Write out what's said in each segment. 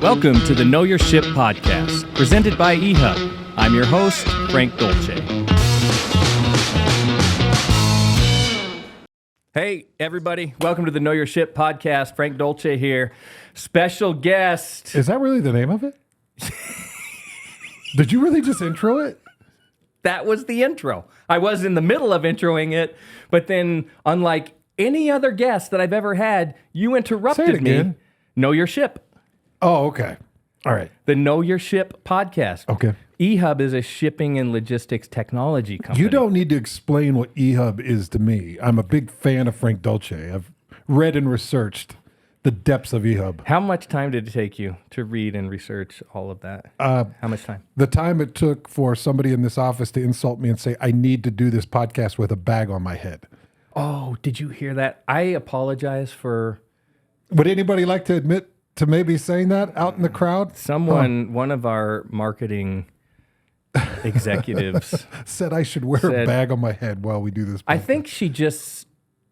Welcome to the Know Your Ship podcast, presented by eHub. I'm your host, Frank Dolce. Hey, everybody. Welcome to the Know Your Ship podcast. Frank Dolce here. Special guest. Is that really the name of it? Did you really just intro it? That was the intro. I was in the middle of introing it, but then, unlike any other guest that I've ever had, you interrupted me. Know Your Ship. Oh, okay. All right. The Know Your Ship podcast. Okay. eHub is a shipping and logistics technology company. You don't need to explain what eHub is to me. I'm a big fan of Frank Dolce. I've read and researched the depths of eHub. How much time did it take you to read and research all of that? How much time? The time it took for somebody in this office to insult me and say, I need to do this podcast with a bag on my head. Oh, did you hear that? I apologize for... Would anybody like to admit to maybe saying that out in the crowd? One of our marketing executives said I should wear a bag on my head while we do this podcast. I think she just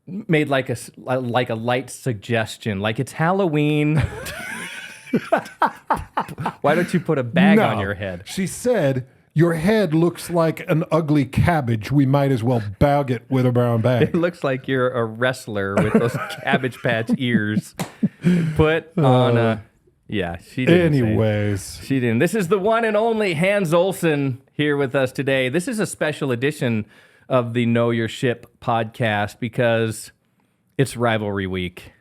made like a light suggestion, like it's Halloween. Why don't you put a bag on your head? She said, your head looks like an ugly cabbage. We might as well bag it with a brown bag. It looks like you're a wrestler with those Cabbage Patch ears. Put on a... Yeah, she didn't. Anyways. She didn't. This is the one and only Hans Olson here with us today. This is a special edition of the Know Your Ship podcast because it's Rivalry Week.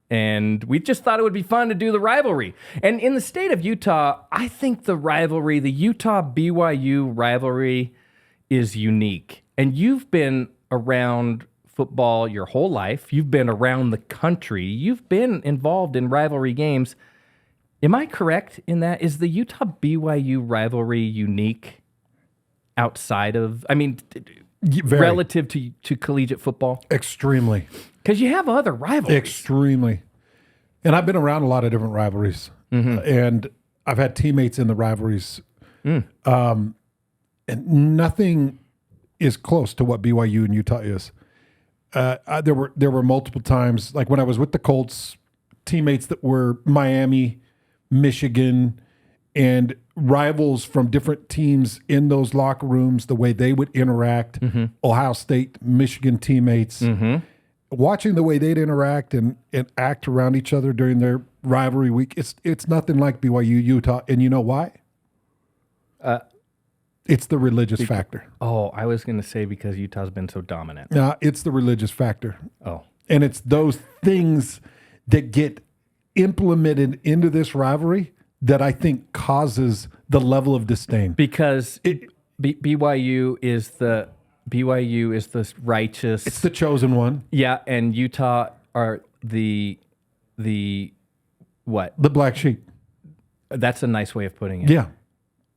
And we just thought it would be fun to do the rivalry. And in the state of Utah, I think the rivalry, the Utah-BYU rivalry, is unique. And you've been around football your whole life. You've been around the country. You've been involved in rivalry games. Am I correct in that? Is the Utah-BYU rivalry unique outside of, relative to collegiate football? Extremely. Because you have other rivalries. Extremely. And I've been around a lot of different rivalries. And I've had teammates in the rivalries. And nothing is close to what BYU and Utah is. There were multiple times, like when I was with the Colts, teammates that were Miami, Michigan, and rivals from different teams in those locker rooms, the way they would interact, Ohio State, Michigan teammates, watching the way they'd interact and act around each other during their rivalry week, it's nothing like BYU, Utah. And you know why? It's the religious factor. Oh, I was going to say because Utah's been so dominant. No, it's the religious factor. Oh. And it's those things that get implemented into this rivalry that I think causes the level of disdain. Because BYU is the righteous. It's the chosen one. Yeah, and Utah are the what? The black sheep. That's a nice way of putting it. Yeah.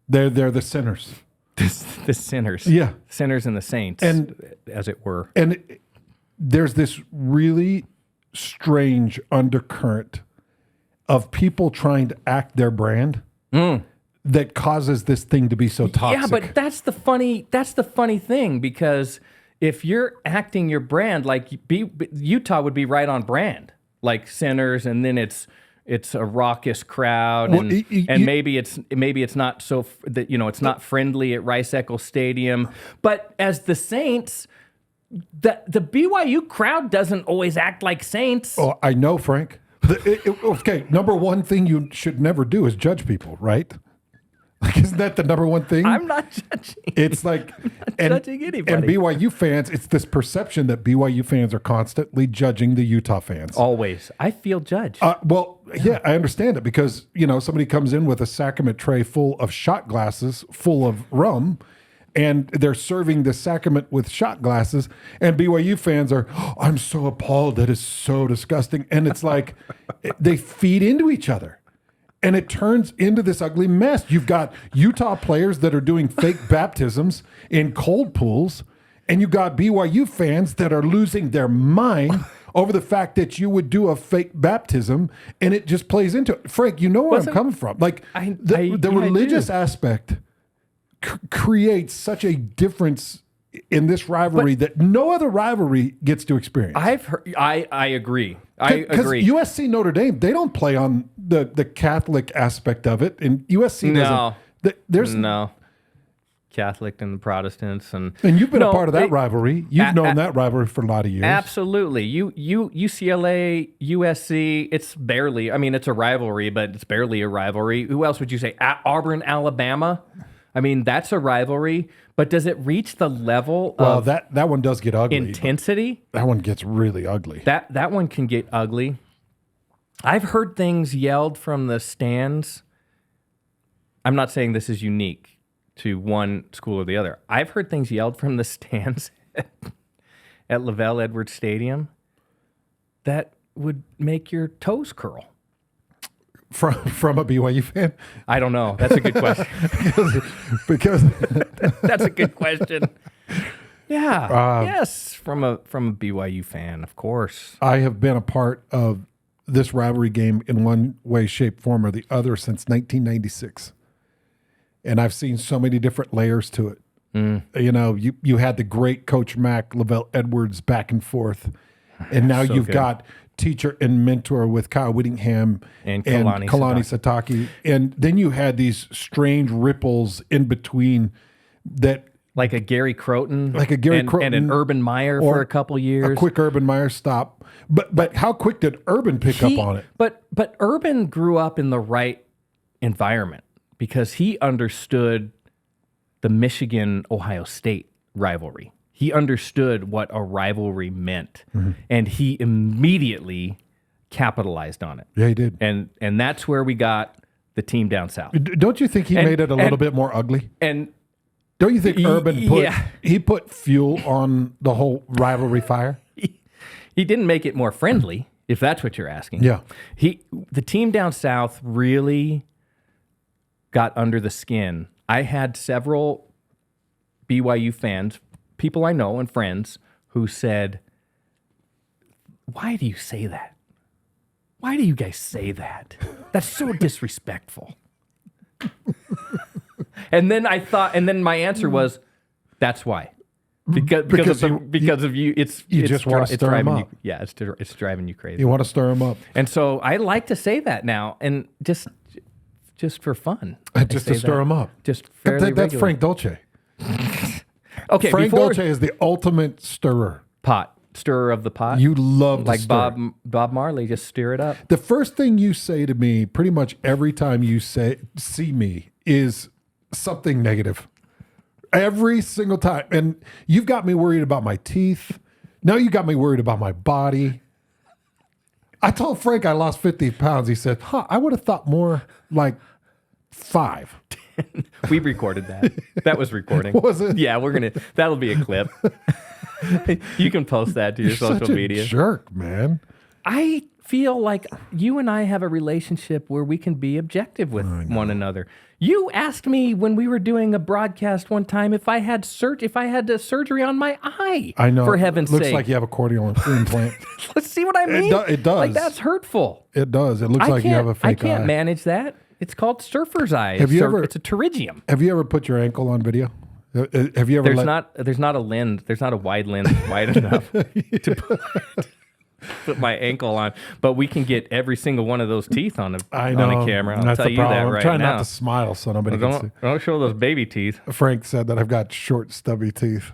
They're the sinners. The sinners. Yeah. Sinners and the saints, as it were. And there's this really strange undercurrent of people trying to act their brand that causes this thing to be so toxic. Yeah, but that's the funny thing, because if you're acting your brand, like Utah would be right on brand, like sinners, and then it's a raucous crowd, and maybe it's not so that it's not friendly at Rice Eccles Stadium, but as the Saints, the BYU crowd doesn't always act like Saints. Oh, I know, Frank. Okay, number one thing you should never do is judge people, right? Like, isn't that the number one thing? I'm not judging. It's like judging anybody. And BYU fans, it's this perception that BYU fans are constantly judging the Utah fans. Always. I feel judged. Well, yeah, I understand it because, somebody comes in with a sacrament tray full of shot glasses, full of rum, and they're serving the sacrament with shot glasses, and BYU fans are, I'm so appalled. That is so disgusting. And it's like they feed into each other. And it turns into this ugly mess. You've got Utah players that are doing fake baptisms in cold pools, and you got BYU fans that are losing their mind over the fact that you would do a fake baptism, and it just plays into it. Frank, you know where I'm coming from. Like the religious aspect creates such a difference in this rivalry that no other rivalry gets to experience. I agree. I agree. Because USC Notre Dame, they don't play on the Catholic aspect of it, and USC No. doesn't. There's No. Catholic and the Protestants. And you've been a part of that rivalry. You've known that rivalry for a lot of years. Absolutely. UCLA, USC, it's barely, I mean, it's a rivalry, but it's barely a rivalry. Who else would you say? Auburn, Alabama. I mean, that's a rivalry, but does it reach the level of that one does get ugly. Intensity? That one gets really ugly. That one can get ugly. I've heard things yelled from the stands. I'm not saying this is unique to one school or the other. I've heard things yelled from the stands at Lavelle Edwards Stadium that would make your toes curl. From a BYU fan? I don't know. That's a good question. because That's a good question. Yeah. Yes, from a BYU fan, of course. I have been a part of this rivalry game in one way, shape, form, or the other since 1996. And I've seen so many different layers to it. You know, you had the great Coach Mack, Lavelle Edwards back and forth. And now So you've good. got teacher and mentor with Kyle Whittingham And Kalani Sitake. And then you had these strange ripples in between that Like a Gary Croton. Croton. And an Urban Meyer for a couple years. A quick Urban Meyer stop. But how quick did Urban pick up on it? But Urban grew up in the right environment because he understood the Michigan-Ohio State rivalry. He understood what a rivalry meant, and he immediately capitalized on it. Yeah, he did. And that's where we got the team down south. Don't you think he made it a little bit more ugly? And Don't you think Urban yeah. put fuel on the whole rivalry fire? he didn't make it more friendly, if that's what you're asking. Yeah. The team down south really got under the skin. I had several BYU fans, people I know and friends, who said, "Why do you say that? Why do you guys say that? That's so disrespectful." And then my answer was, "That's why." Because of you, it's just want to stir 'em driving up. you. Yeah, it's driving you crazy. You want to stir him up. And so I like to say that now, and just for fun. I Just say to stir that. him up. Just fairly That's regular. Frank Dolce. Okay, Frank before Dolce is the ultimate stirrer. stirrer of the pot. You love to like stir. Bob Marley, just stir it up. The first thing you say to me pretty much every time you see me is something negative. Every single time. And you've got me worried about my teeth. Now you got me worried about my body. I told Frank I lost 50 pounds. He said, I would have thought more like 5. We recorded that. That was recording. Was it? Yeah, that'll be a clip. You can post that to your social Such a media. jerk, man. I feel like you and I have a relationship where we can be objective with one another. You asked me when we were doing a broadcast one time if I had surgery on my eye. I know. For heaven's sake. Looks like you have a corneal implant. Let's see what I mean. It does. Like, that's hurtful. It does. It looks like you have a fake eye. I can't manage that. It's called surfer's eye. Have you ever? It's a pterygium. Have you ever put your ankle on video? Have you ever? There's not a lens. There's not a wide lens wide enough to put my ankle on. But we can get every single one of those teeth on a camera. I'll That's tell the you that problem. right I'm trying now. not to smile so nobody can see. Don't show those baby teeth. Frank said that I've got short, stubby teeth.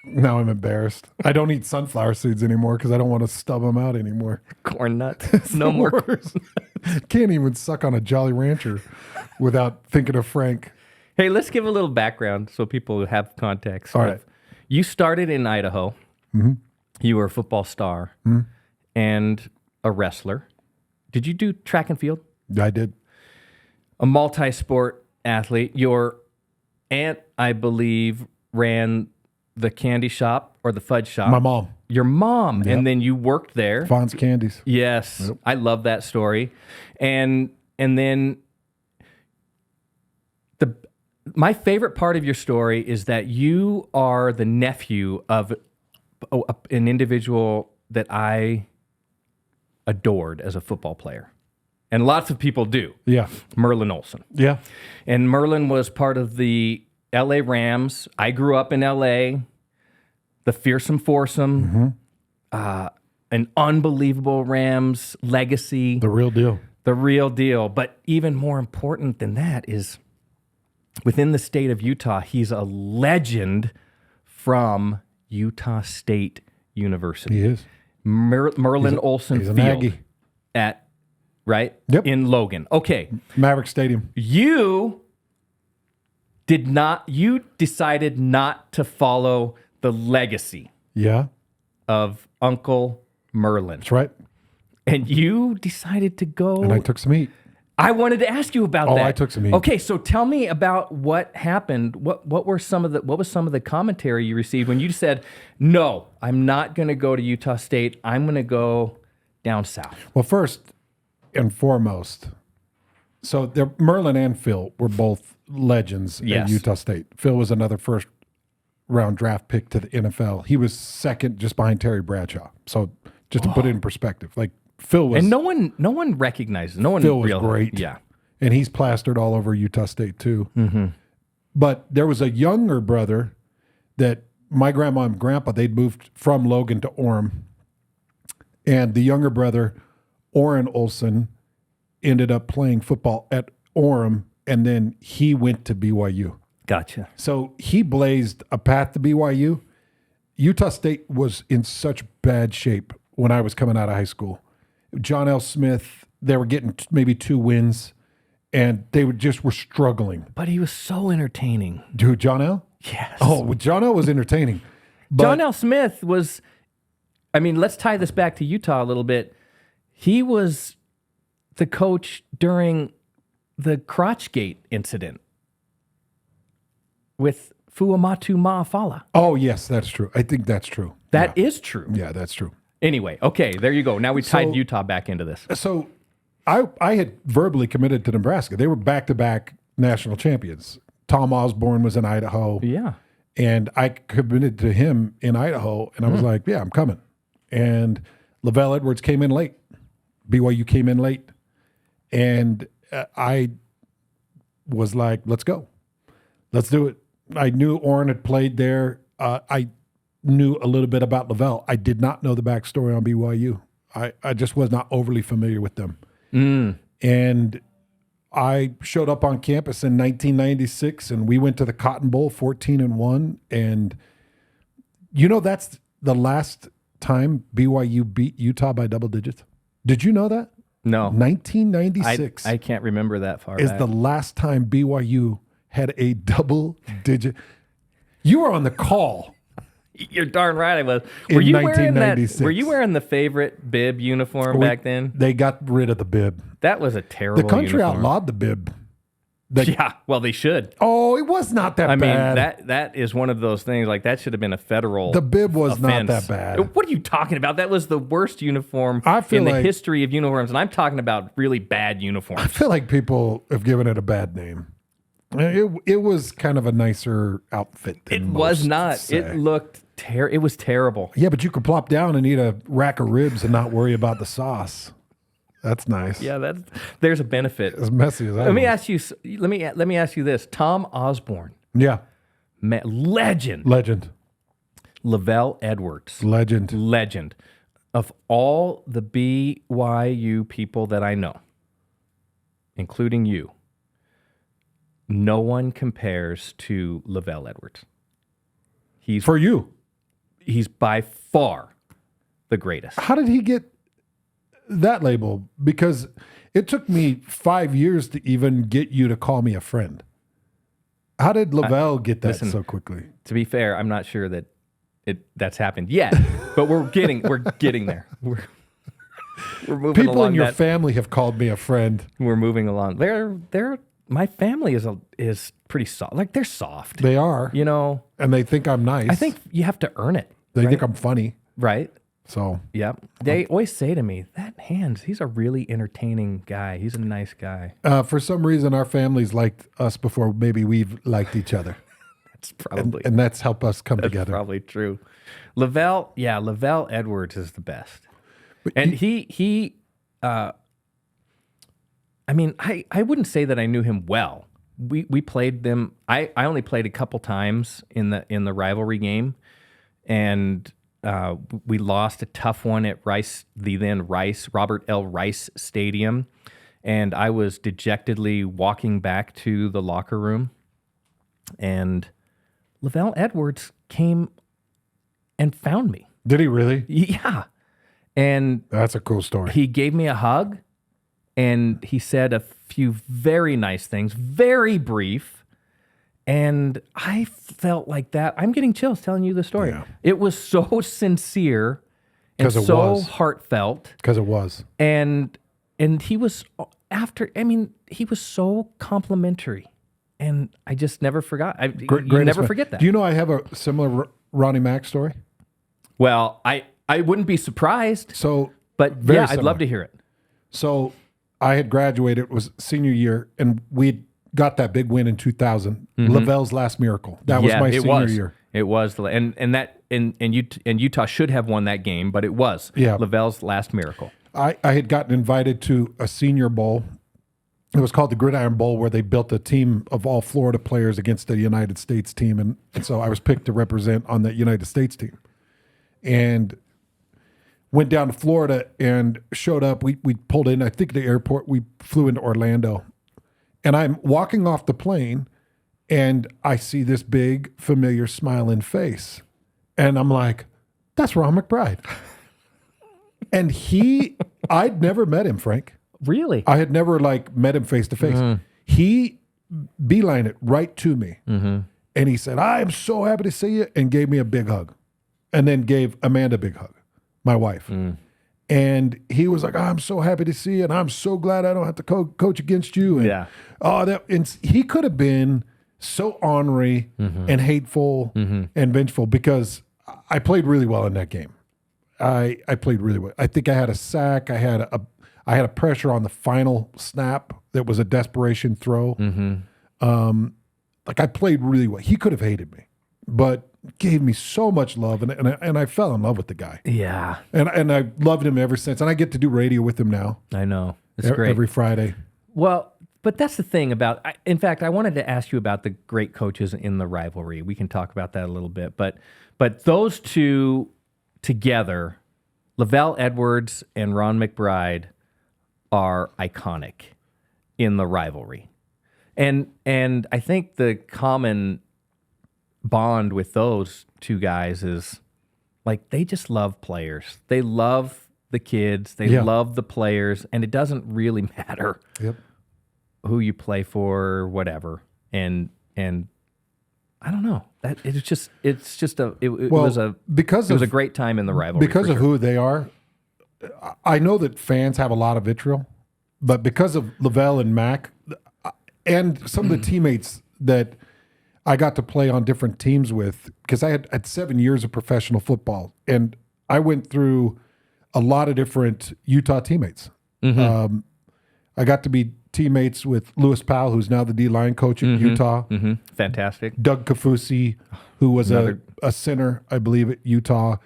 Now I'm embarrassed. I don't eat sunflower seeds anymore because I don't want to stub them out anymore. Corn nuts. No more. Can't even suck on a Jolly Rancher without thinking of Frank. Hey, let's give a little background so people have context. All right. You started in Idaho. Mm-hmm. You were a football star and a wrestler. Did you do track and field? I did. A multi-sport athlete. Your aunt, I believe, ran the candy shop or the fudge shop. My mom. Your mom. Yep. And then you worked there. Vaughn's Candies. Yes. Yep. I love that story. And then my favorite part of your story is that you are the nephew of an individual that I adored as a football player. And lots of people do. Yeah. Merlin Olsen. Yeah. And Merlin was part of the LA Rams. I grew up in LA. The fearsome foursome. Mm-hmm. An unbelievable Rams legacy. The real deal. The real deal. But even more important than that is within the state of Utah, he's a legend from Utah State University. He is. Merlin Olson he's an Field Aggie. at, right? Yep. In Logan. Okay. Maverick Stadium. You decided not to follow the legacy Yeah, of Uncle Merlin. that's right. And you decided to go. And I took some heat. I wanted to ask you about that. I took some heat. Okay, so tell me about what happened. What was some of the commentary you received when you said, "No, I'm not going to go to Utah State. I'm going to go down south." Well, first and foremost, so Merlin and Phil were both legends Yes. at Utah State. Phil was another first-round draft pick to the NFL. He was second just behind Terry Bradshaw. So just to put it in perspective, like Phil was... And no one recognizes. No one Phil was realized. great. Yeah. And he's plastered all over Utah State too. Mm-hmm. But there was a younger brother that my grandma and grandpa, they'd moved from Logan to Orem. And the younger brother, Orrin Olson, ended up playing football at Orem, and then he went to BYU. Gotcha. So he blazed a path to BYU. Utah State was in such bad shape when I was coming out of high school. John L. Smith, they were getting maybe 2 wins, and they were struggling. But he was so entertaining. Dude, John L.? Yes. Oh, John L. was entertaining. But John L. Smith was, I mean, let's tie this back to Utah a little bit. He was the coach during the Crotchgate incident with Fuamatu Ma'afala. Oh, yes, that's true. I think that's true. That is true. Yeah, that's true. Anyway, okay, there you go. Now we tied Utah back into this. So I had verbally committed to Nebraska. They were back-to-back national champions. Tom Osborne was in Idaho. Yeah. And I committed to him in Idaho, and I was like, yeah, I'm coming. And Lavelle Edwards came in late. BYU came in late. And I was like, let's go. Let's do it. I knew Orrin had played there. I knew a little bit about Lavelle. I did not know the backstory on BYU. I just was not overly familiar with them. And I showed up on campus in 1996, and we went to the Cotton Bowl 14-1. And, you know, that's the last time BYU beat Utah by double digits. Did you know that? No. 1996 I can't remember that far is back. the last time BYU had a double digit. You were on the call. You're darn right I was. In Were you wearing that? 1996. Were you wearing the favorite bib uniform back then? They got rid of the bib. That was a terrible The country uniform. outlawed the bib. Yeah, well, they should. Oh, it was not that I mean, bad. that is one of those things, like, that should have been a federal The bib was offense. not that bad. What are you talking about? That was the worst uniform I feel in the like- history of uniforms, and I'm talking about really bad uniforms. I feel like people have given it a bad name. It was kind of a nicer outfit than It most was not. say. It looked it was terrible. Yeah, but you could plop down and eat a rack of ribs and not worry about the sauce. That's nice. Yeah, there's a benefit. As messy as I Let me was. ask you. Let me ask you this: Tom Osborne, Yeah, legend. legend. Lavelle Edwards, Legend. legend. Of all the BYU people that I know, including you, no one compares to Lavelle Edwards. For you. He's by far the greatest. How did he get that label? Because it took me 5 years to even get you to call me a friend. How did Lavelle get that listen, so quickly? To be fair, I'm not sure that that's happened yet, but we're getting there. We're moving People along in your that. family have called me a friend. We're moving along. My family is pretty soft. Like, they're soft. They are. You know, And they think I'm nice. I think you have to earn it. they right? think I'm funny. Right. So Yep. They always say to me, that Hans, he's a really entertaining guy. He's a nice guy. for some reason, our families liked us before maybe we've liked each other. That's probably And that's helped us come together. probably true. Lavelle Edwards is the best. But And he I mean, I wouldn't say that I knew him well. We played them. I only played a couple times in the rivalry game, and we lost a tough one at the then Robert L. Rice Stadium, And I was dejectedly walking back to the locker room, and Lavelle Edwards came and found me. Did he really? Yeah. And That's a cool story. he gave me a hug, and he said a few very nice things, very brief. And I felt like that. I'm getting chills telling you the story. Yeah. It was so sincere and 'Cause it so was. heartfelt. Because it was. And he was he was so complimentary. And I just never forgot. You Greatest never man. forget that. Do you know I have a similar Ronnie Mack story? Well, I wouldn't be surprised, So, but very yeah, I'd similar. love to hear it. So I had graduated, it was senior year, and we got that big win in 2000. Lavelle's last miracle. That was my senior year. It was, and Utah should have won that game, but it was Lavelle's last miracle. I had gotten invited to a senior bowl. It was called the Gridiron Bowl, where they built a team of all Florida players against the United States team. And so I was picked to represent on that United States team. And went down to Florida and showed up. We pulled in, I think, the airport. We flew into Orlando. And I'm walking off the plane, and I see this big, familiar, smiling face. And I'm like, that's Ron McBride. And I'd never met him, Frank. Really? I had never met him face to face. He beelined it right to me. And he said, I am so happy to see you, and gave me a big hug. And then gave Amanda a big hug, my wife. And he was like, I'm so happy to see you, and I'm so glad I don't have to coach against you. And, and he could have been so ornery and hateful and vengeful, because I played really well in that game. I played really well. I think I had a sack. I had a pressure on the final snap that was a desperation throw. I played really well. He could have hated me, but gave me so much love, and I fell in love with the guy. Yeah. And I loved him ever since. And I get to do radio with him now. I know. It's great. Every Friday. Well, but that's the thing about, in fact, I wanted to ask you about the great coaches in the rivalry. We can talk about that a little bit. But those two together, Lavelle Edwards and Ron McBride, are iconic in the rivalry. And I think the common bond with those two guys is they just love players. They love the kids. They love the players, and it doesn't really matter who you play for or whatever. And I don't know. That it was a great time in the rivalry. Because of who they are, I know that fans have a lot of vitriol, but because of Lavelle and Mac and some of the teammates that I got to play on different teams with, because I had 7 years of professional football, and I went through a lot of different Utah teammates. I got to be teammates with Lewis Powell, who's now the D-line coach at Utah. Fantastic. Doug Kafusi, who was a center, I believe, at Utah.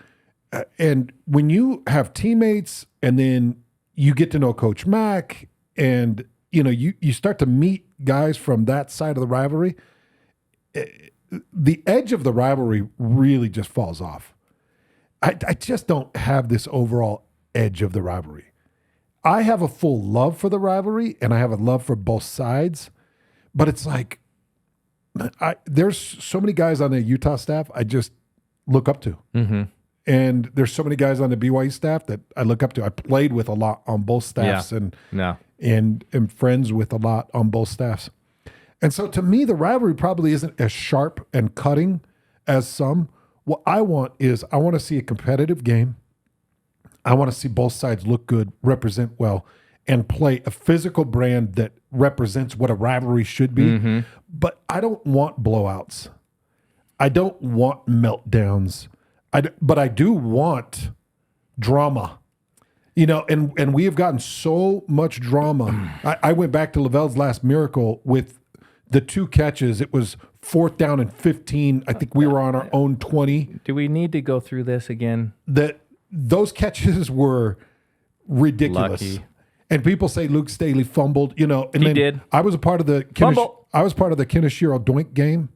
And when you have teammates, and then you get to know Coach Mack, and you start to meet guys from that side of the rivalry, the edge of the rivalry really just falls off. I just don't have this overall edge of the rivalry. I have a full love for the rivalry, and I have a love for both sides, but it's there's so many guys on the Utah staff I just look up to. And there's so many guys on the BYU staff that I look up to. I played with a lot on both staffs and am friends with a lot on both staffs. And so to me, the rivalry probably isn't as sharp and cutting as some. What I want to see a competitive game. I want to see both sides look good, represent well, and play a physical brand that represents what a rivalry should be. But I don't want blowouts. I don't want meltdowns. But I do want drama. And we have gotten so much drama. I went back to Lavelle's last miracle with the 2 catches. It was 4th down and 15. I think we were on our own 20. Do we need to go through this again? Those catches were ridiculous. Lucky. And people say Luke Staley fumbled, and he did. I was a part of the Kineshiro Doink game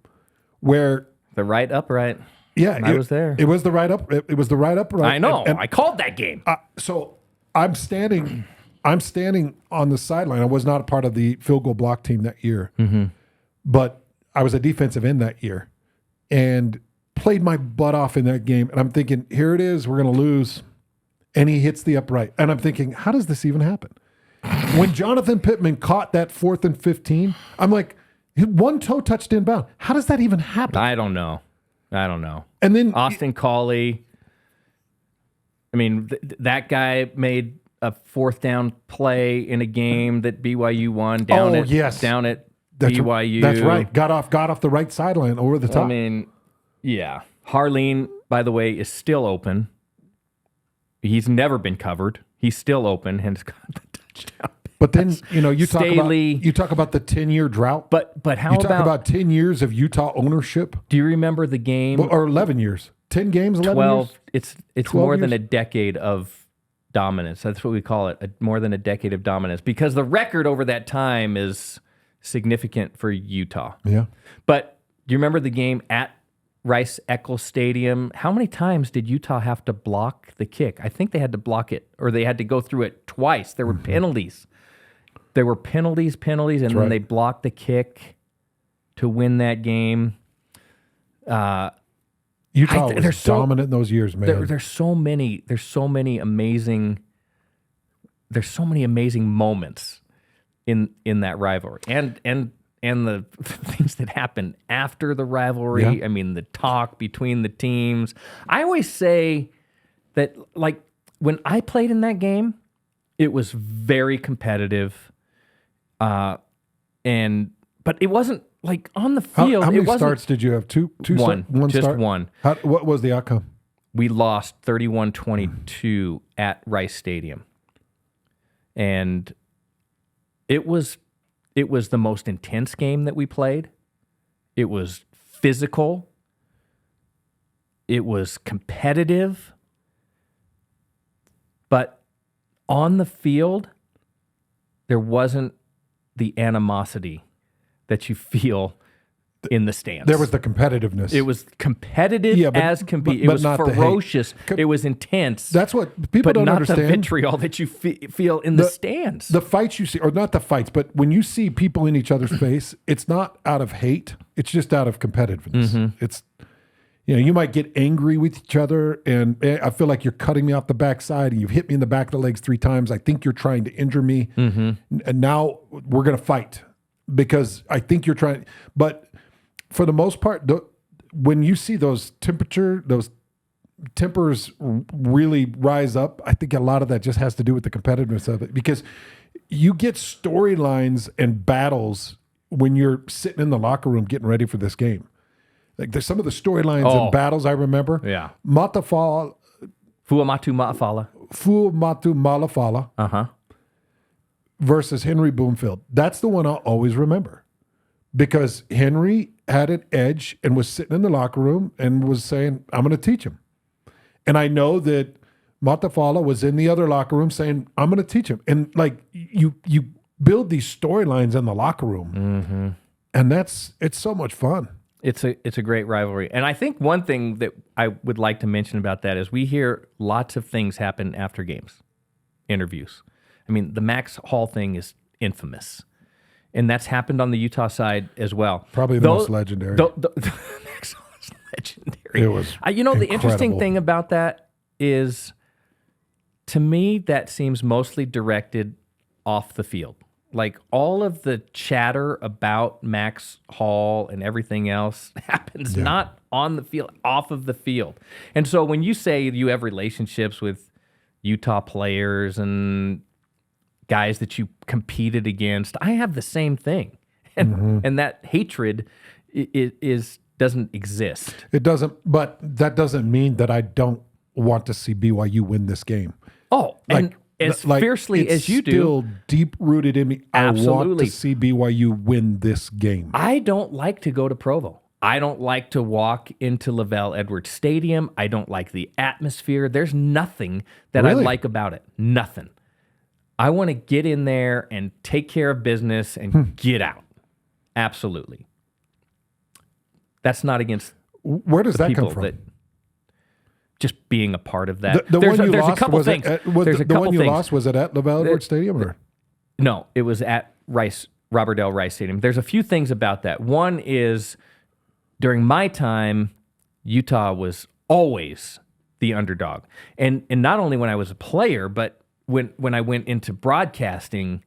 where the right upright. Yeah, I was there. It was the right up. It was the right upright. I know. And I called that game. So I'm standing I'm standing on the sideline. I was not a part of the field goal block team that year, but I was a defensive end that year and played my butt off in that game. And I'm thinking, here it is. We're going to lose. And he hits the upright. And I'm thinking, how does this even happen? When Jonathan Pittman caught that 4th and 15, I'm like, one toe touched inbound. How does that even happen? I don't know. And then Austin Cauley, I mean, that guy made a 4th down play in a game that BYU won down at BYU. That's right. Got off the right sideline over the top. I mean, yeah. Harleen, by the way, is still open. He's never been covered. He's still open and has got the touchdown. But then, you talk about the 10-year drought. But how you talk about 10 years of Utah ownership? Do you remember the game? Or 11 years. 10 games, 11 12. years? It's more than a decade of dominance. That's what we call it, more than a decade of dominance, because the record over that time is significant for Utah. Yeah. But do you remember the game at Rice-Eccles Stadium? How many times did Utah have to block the kick? I think they had to block it, or they had to go through it twice. There were penalties. There were penalties, and then they blocked the kick to win that game. Utah was dominant in those years, man. There's so many amazing moments in that rivalry, and the things that happen after the rivalry. Yeah. I mean, the talk between the teams. I always say that, like, when I played in that game, it was very competitive, but it wasn't like on the field. How many starts did you have? Two one, one just start? one. What was the outcome? We lost 31-22 at Rice Stadium, and it was the most intense game that we played. It was physical. It was competitive. But on the field, there wasn't the animosity that you feel in the stands. There was the competitiveness. It was competitive it was ferocious. It was intense. That's what people don't understand. Not the vitriol that you feel in the stands. The fights you see, or not the fights, but when you see people in each other's face, it's not out of hate. It's just out of competitiveness. It's, you might get angry with each other, and I feel like you're cutting me off the backside, and you've hit me in the back of the legs 3 times. I think you're trying to injure me, and now we're going to fight because I think you're trying. But for the most part, when you see those tempers really rise up, I think a lot of that just has to do with the competitiveness of it, because you get storylines and battles when you're sitting in the locker room getting ready for this game. Like, there's some of the storylines and battles I remember. Yeah. Fuamatu Malafala versus Henry Bloomfield. That's the one I'll always remember, because Henry had an edge and was sitting in the locker room and was saying, I'm going to teach him. And I know that Matafala was in the other locker room saying, I'm going to teach him. And like, you build these storylines in the locker room, and it's so much fun. It's a great rivalry. And I think one thing that I would like to mention about that is we hear lots of things happen after games, interviews. I mean, the Max Hall thing is infamous. And that's happened on the Utah side as well. Probably the most legendary. Max Hall is legendary. It was the interesting thing about that is, to me, that seems mostly directed off the field. Like, all of the chatter about Max Hall and everything else happens not on the field, off of the field. And so when you say you have relationships with Utah players and guys that you competed against, I have the same thing. And that hatred doesn't exist. It doesn't, but that doesn't mean that I don't want to see BYU win this game. Oh, and as fiercely as you do. It's still deep rooted in me. Absolutely. I want to see BYU win this game. I don't like to go to Provo. I don't like to walk into Lavelle Edwards Stadium. I don't like the atmosphere. There's nothing that I like about it. Nothing. I want to get in there and take care of business and get out. Absolutely. That's not against Where does that come from? just being a part of that. The there's one you there's lost a couple was things. At, was there's the, a the couple one you things. lost was it at LaVell Edwards Stadium or? No, it was at Robert Dale Rice Stadium. There's a few things about that. One is during my time, Utah was always the underdog, and not only when I was a player, but when I went into broadcasting,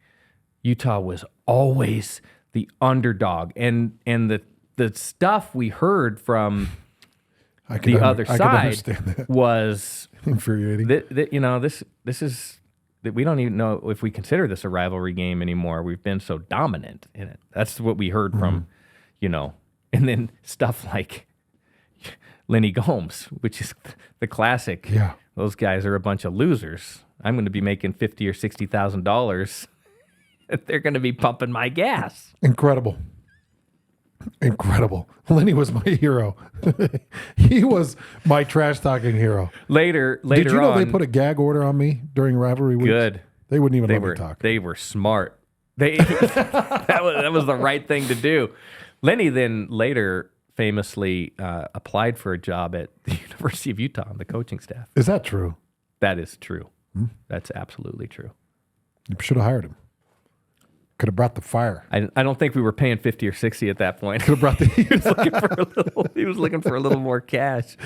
Utah was always the underdog, and the stuff we heard from the other side was infuriating. This is that we don't even know if we consider this a rivalry game anymore. We've been so dominant in it. That's what we heard from, and then stuff like Lenny Gomes, which is the classic. Yeah, those guys are a bunch of losers. I'm going to be making $50,000 or $60,000. They're going to be pumping my gas. Incredible. Lenny was my hero. He was my trash talking hero. Later Did you know on, they put a gag order on me during rivalry week? Good. They wouldn't even let me talk. They were smart. That was the right thing to do. Lenny then later famously applied for a job at the University of Utah on the coaching staff. Is that true? That is true. That's absolutely true. You should have hired him. Could have brought the fire. I don't think we were paying 50 or 60 at that point. Could have brought the. He was looking for a little more cash.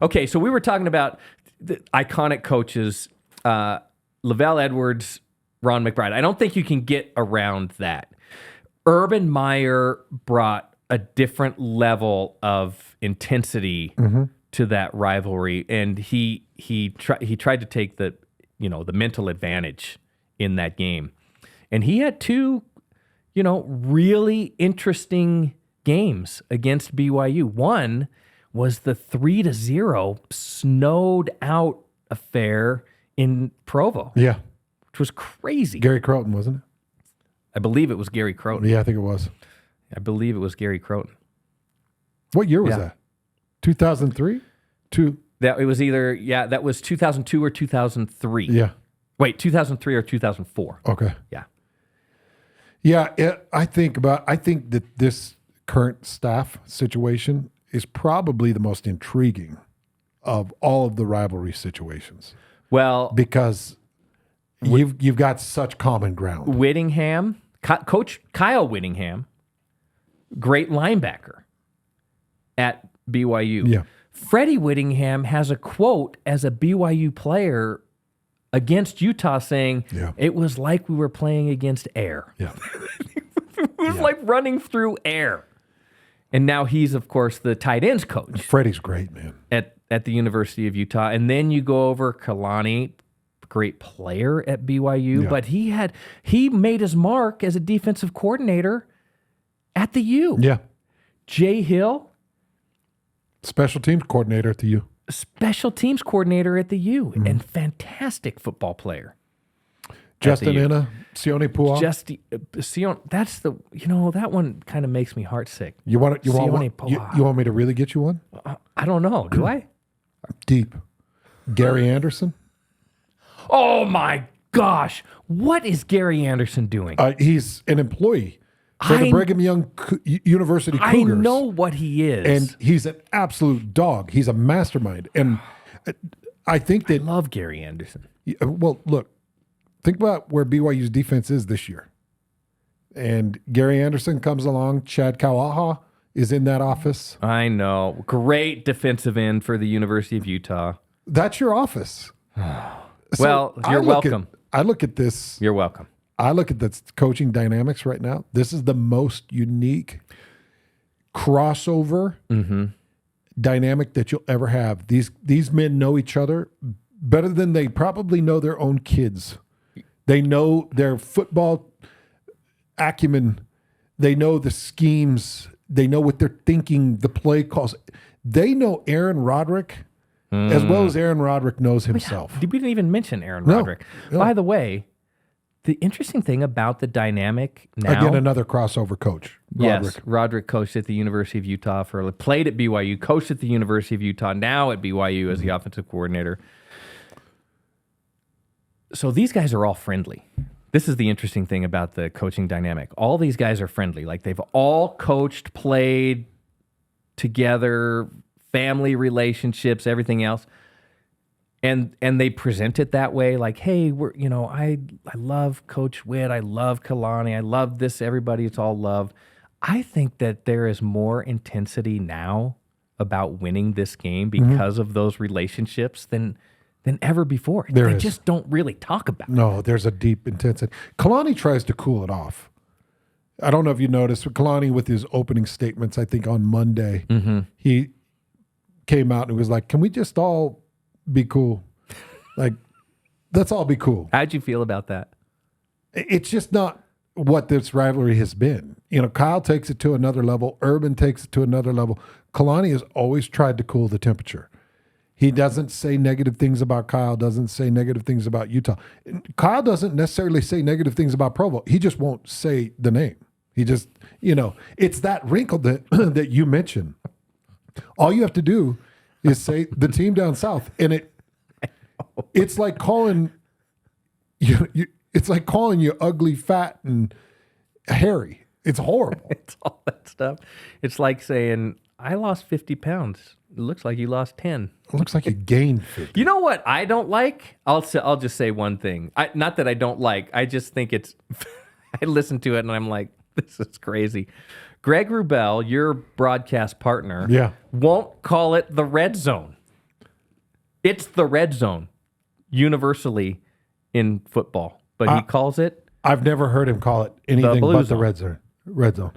Okay? So we were talking about the iconic coaches, LaVell Edwards, Ron McBride. I don't think you can get around that. Urban Meyer brought a different level of intensity to that rivalry, and he tried to take the mental advantage in that game. And he had two, really interesting games against BYU. One was the 3-0 snowed out affair in Provo. Yeah. Which was crazy. Gary Croton, wasn't it? I believe it was Gary Croton. Yeah, I think it was. I believe it was Gary Croton. What year was that? 2003? That was 2002 or 2003. Yeah. Wait, 2003 or 2004. Okay. Yeah. Yeah, I think that this current staff situation is probably the most intriguing of all of the rivalry situations. Well, because you've got such common ground. Whittingham, Coach Kyle Whittingham, great linebacker at BYU. Yeah. Freddie Whittingham has a quote as a BYU player against Utah saying, it was like we were playing against air. Yeah. It was like running through air. And now he's, of course, the tight ends coach. Freddie's great, man. At the University of Utah. And then you go over Kalani, great player at BYU, but he made his mark as a defensive coordinator at the U. Yeah. Jay Hill, special teams coordinator at the U. Special teams coordinator at the U, and fantastic football player. Justin Inna, Sione Pua. Sione, that's that one kind of makes me heartsick. You want me to really get you one? I don't know. Do I? Deep. Gary Anderson. Oh my gosh! What is Gary Anderson doing? He's an employee for the Brigham Young University Cougars. I know what he is. And he's an absolute dog. He's a mastermind. And I think that... I love Gary Anderson. Well, look, think about where BYU's defense is this year. And Gary Anderson comes along. Chad Kauaha is in that office. I know. Great defensive end for the University of Utah. That's your office. Well, you're welcome. I look at this... You're welcome. I look at the coaching dynamics right now. This is the most unique crossover dynamic that you'll ever have. These men know each other better than they probably know their own kids. They know their football acumen. They know the schemes. They know what they're thinking, the play calls. They know Aaron Roderick as well as Aaron Roderick knows himself. We didn't even mention Aaron Roderick. No. By the way, the interesting thing about the dynamic now... Again, another crossover coach. Roderick. Yes, Roderick coached at the University of Utah, played at BYU, coached at the University of Utah, now at BYU as the offensive coordinator. So these guys are all friendly. This is the interesting thing about the coaching dynamic. All these guys are friendly. Like they've all coached, played together family relationships, everything else. And they present it that way, like, hey, I love Coach Witt, I love Kalani, I love this, everybody, it's all love. I think that there is more intensity now about winning this game because of those relationships than ever before. They just don't really talk about it. No, there's a deep intensity. Kalani tries to cool it off. I don't know if you noticed, but Kalani with his opening statements, I think on Monday, he came out and was like, can we just all be cool? Like, let's all be cool. How'd you feel about that? It's just not what this rivalry has been. Kyle takes it to another level. Urban takes it to another level. Kalani has always tried to cool the temperature. He doesn't say negative things about Kyle, doesn't say negative things about Utah. Kyle doesn't necessarily say negative things about Provo. He just won't say the name. He just, it's that wrinkle that that you mentioned. All you have to do is say the team down south, and it's like calling it's like calling you ugly, fat, and hairy. It's horrible. It's all that stuff. It's like saying, I lost 50 pounds. It looks like you lost 10. It looks like you gained 50. You know what I don't like? I'll just say one thing. Not that I don't like. I just think it's I listen to it and I'm like, this is crazy. Greg Wrubell, your broadcast partner, won't call it the red zone. It's the red zone universally in football, but he calls it. I've never heard him call it anything but the red zone. Red zone.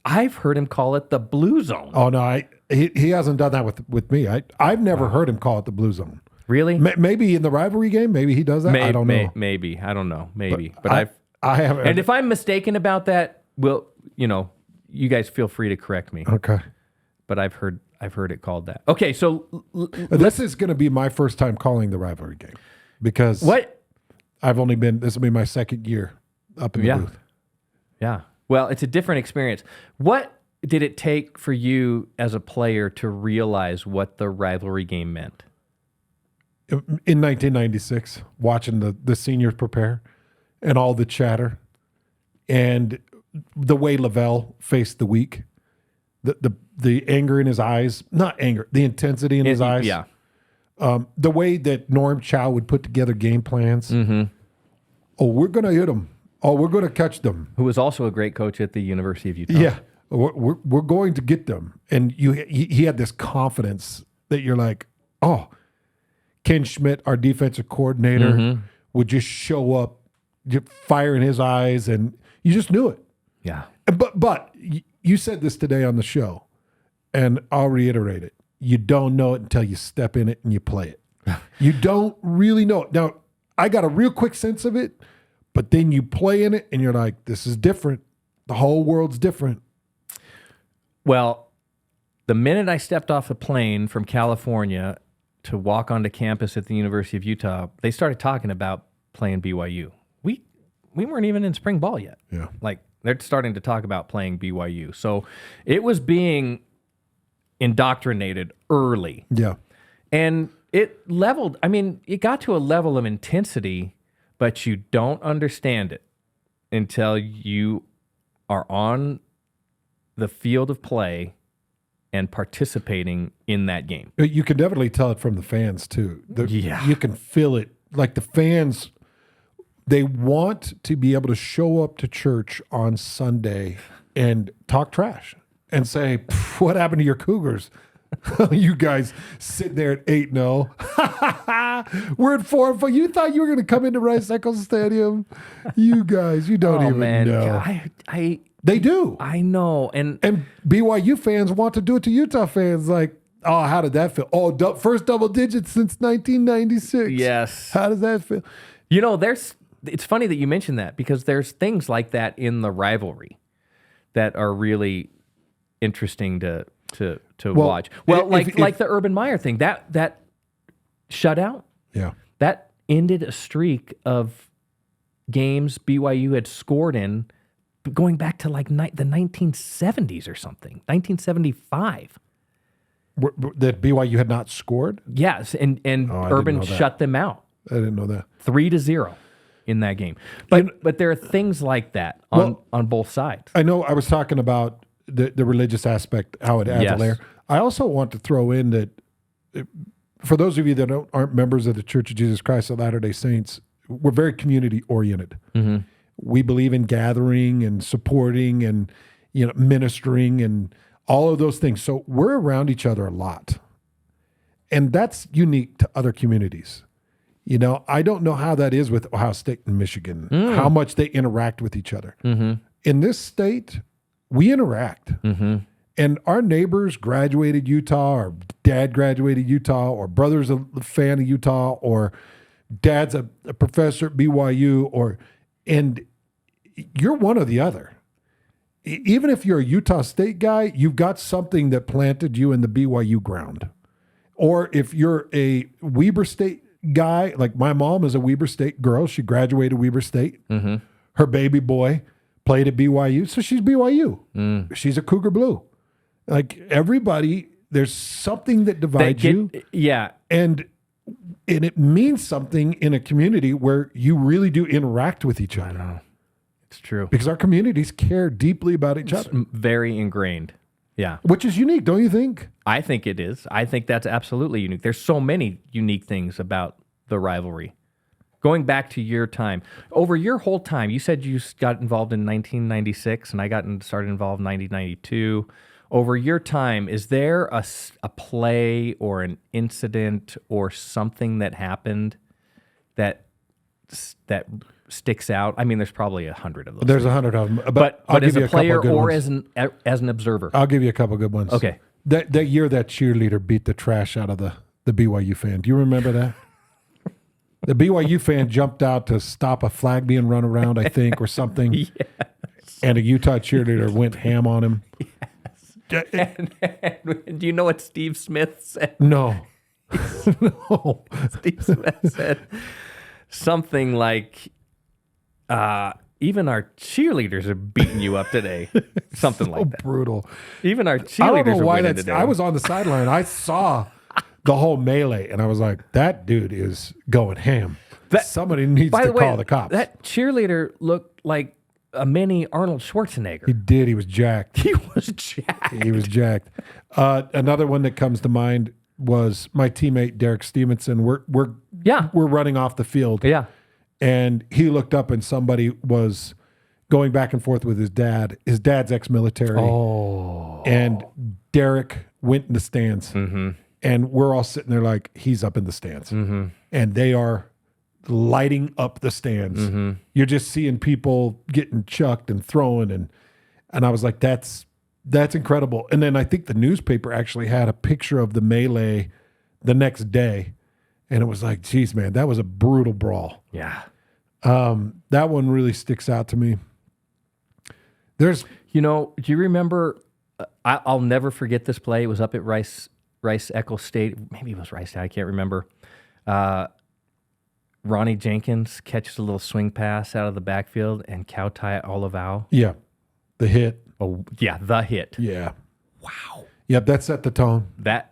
I've heard him call it the blue zone. Oh no, he hasn't done that with me. I've never heard him call it the blue zone. Really? Maybe in the rivalry game, maybe he does that. I don't know. Maybe I don't know. Maybe, but I haven't. And if I'm mistaken about that, you guys feel free to correct me. Okay. But I've heard it called that. Okay, so this is going to be my first time calling the rivalry game because this will be my second year up in the booth. Yeah. Well, it's a different experience. What did it take for you as a player to realize what the rivalry game meant? In 1996, watching the seniors prepare and all the chatter and the way Lavelle faced the week, the anger in his eyes, not anger, the intensity in his eyes. Yeah. The way that Norm Chow would put together game plans. Mm-hmm. Oh, we're going to hit them. Oh, we're going to catch them. Who was also a great coach at the University of Utah. Yeah. We're going to get them. And he had this confidence that you're like, oh, Ken Schmidt, our defensive coordinator, would just show up, fire in his eyes, and you just knew it. Yeah. But you said this today on the show, and I'll reiterate it. You don't know it until you step in it and you play it. You don't really know it. Now, I got a real quick sense of it, but then you play in it and you're like, this is different. The whole world's different. Well, the minute I stepped off a plane from California to walk onto campus at the University of Utah, they started talking about playing BYU. We weren't even in spring ball yet. Yeah. Like, they're starting to talk about playing BYU. So it was being indoctrinated early. Yeah. And it got to a level of intensity, but you don't understand it until you are on the field of play and participating in that game. You can definitely tell it from the fans, too. You can feel it. Like the fans, they want to be able to show up to church on Sunday and talk trash and say, what happened to your Cougars? You guys sitting there at 8-0. We're at 4-4. You thought you were going to come into Rice Eccles Stadium? You guys, you don't even know. They do. I know. And BYU fans want to do it to Utah fans. Like, oh, how did that feel? Oh, first double digits since 1996. Yes. How does that feel? It's funny that you mentioned that because there's things like that in the rivalry that are really interesting to watch. Well, like the Urban Meyer thing, that shutout, that ended a streak of games BYU had scored in going back to like the 1970s or something, 1975. That BYU had not scored? Yes, and Urban shut them out. I didn't know that. 3-0 in that game. But there are things like that on both sides. I know I was talking about the religious aspect, how it adds a layer. I also want to throw in that for those of you that aren't members of the Church of Jesus Christ of Latter-day Saints, we're very community oriented. Mm-hmm. We believe in gathering and supporting and ministering and all of those things. So we're around each other a lot. And that's unique to other communities. I don't know how that is with Ohio State and Michigan, how much they interact with each other. Mm-hmm. In this state, we interact. Mm-hmm. And our neighbors graduated Utah, or dad graduated Utah, or brother's a fan of Utah, or dad's a professor at BYU, and you're one or the other. Even if you're a Utah State guy, you've got something that planted you in the BYU ground. Or if you're a Weber State guy, like my mom is a Weber State girl. She graduated Weber State. Mm-hmm. Her baby boy played at BYU, so she's BYU. She's a Cougar Blue. Like everybody, there's something that divides you. Yeah. And it means something in a community where you really do interact with each other. I know. It's true. Because our communities care deeply about each other. Very ingrained. Yeah. Which is unique, don't you think? I think it is. I think that's absolutely unique. There's so many unique things about the rivalry. Going back to your time, over your whole time, you said you got involved in 1996, and I started involved in 1992. Over your time, is there a play or an incident or something that happened that sticks out? I mean, there's probably 100 of those. There's 100 of them, but as a player or as an observer. I'll give you a couple good ones. Okay. That year, that cheerleader beat the trash out of the BYU fan. Do you remember that? The BYU fan jumped out to stop a flag being run around, I think, or something. Yes. And a Utah cheerleader went ham on him. And do you know what Steve Smith said? No. No. Steve Smith said something like, even our cheerleaders are beating you up today. Something like that. Brutal. Even our I don't cheerleaders know are why winning that's. today. I was on the sideline. I saw the whole melee, and I was like, "That dude is going ham." Somebody needs to call the cops. That cheerleader looked like a mini Arnold Schwarzenegger. He did. He was jacked. He was jacked. He was jacked. Another one that comes to mind was my teammate Derek Stevenson. We're running off the field. Yeah. And he looked up and somebody was going back and forth with his dad. His dad's ex-military. Oh. And Derek went in the stands. Mm-hmm. And we're all sitting there like, he's up in the stands. Mm-hmm. And they are lighting up the stands. Mm-hmm. You're just seeing people getting chucked and thrown. And I was like, that's incredible. And then I think the newspaper actually had a picture of the melee the next day. And it was like, geez, man, that was a brutal brawl. Yeah. That one really sticks out to me. Do you remember, I'll never forget this play. It was up at Rice Eccles State. Maybe it was Rice State. I can't remember. Ronnie Jenkins catches a little swing pass out of the backfield and Kautai Olivao. Yeah. The hit. Oh, yeah, the hit. Yeah. Wow. Yep, that set the tone. That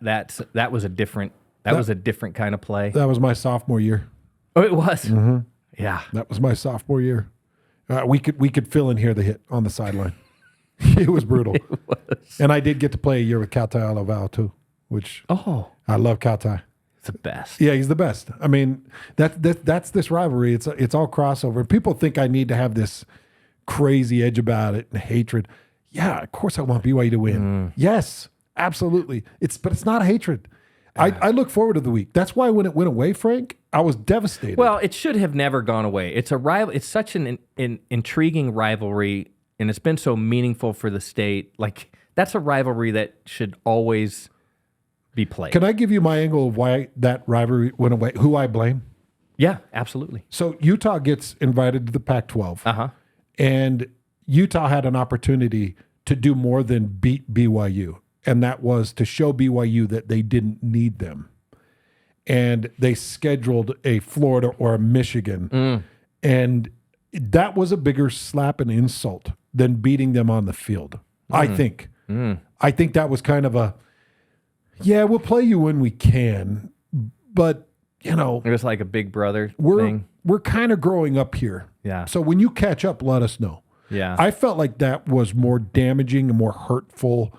was a different kind of play. That was my sophomore year. Oh, it was. Mm-hmm. Yeah. That was my sophomore year. We could fill in here the hit on the sideline. It was brutal. It was. And I did get to play a year with Kautai Olivao too, which I love Kautai. It's the best. Yeah, he's the best. I mean, that's this rivalry. It's all crossover. People think I need to have this crazy edge about it and hatred. Yeah, of course I want BYU to win. Yes, absolutely. But it's not hatred. I look forward to the week. That's why when it went away, Frank, I was devastated. Well, it should have never gone away. It's a rival. It's such an intriguing rivalry, and it's been so meaningful for the state. Like, that's a rivalry that should always be played. Can I give you my angle of why that rivalry went away? Who I blame? Yeah, absolutely. So Utah gets invited to the Pac-12. Uh-huh. And Utah had an opportunity to do more than beat BYU. And that was to show BYU that they didn't need them. And they scheduled a Florida or a Michigan. And that was a bigger slap and insult than beating them on the field, I think. I think that was kind of we'll play you when we can. But, it was like a big brother thing. We're kind of growing up here. Yeah. So when you catch up, let us know. Yeah. I felt like that was more damaging and more hurtful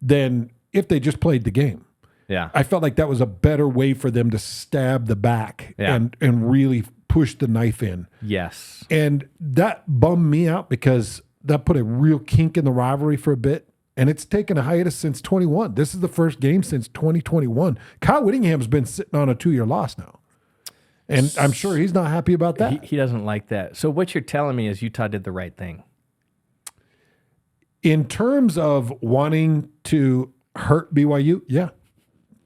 than if they just played the game. Yeah. I felt like that was a better way for them to stab the back and really push the knife in. Yes. And that bummed me out because that put a real kink in the rivalry for a bit. And it's taken a hiatus since 21. This is the first game since 2021. Kyle Whittingham's been sitting on a 2-year loss now. And I'm sure he's not happy about that. He doesn't like that. So what you're telling me is Utah did the right thing. In terms of wanting to hurt BYU, yeah.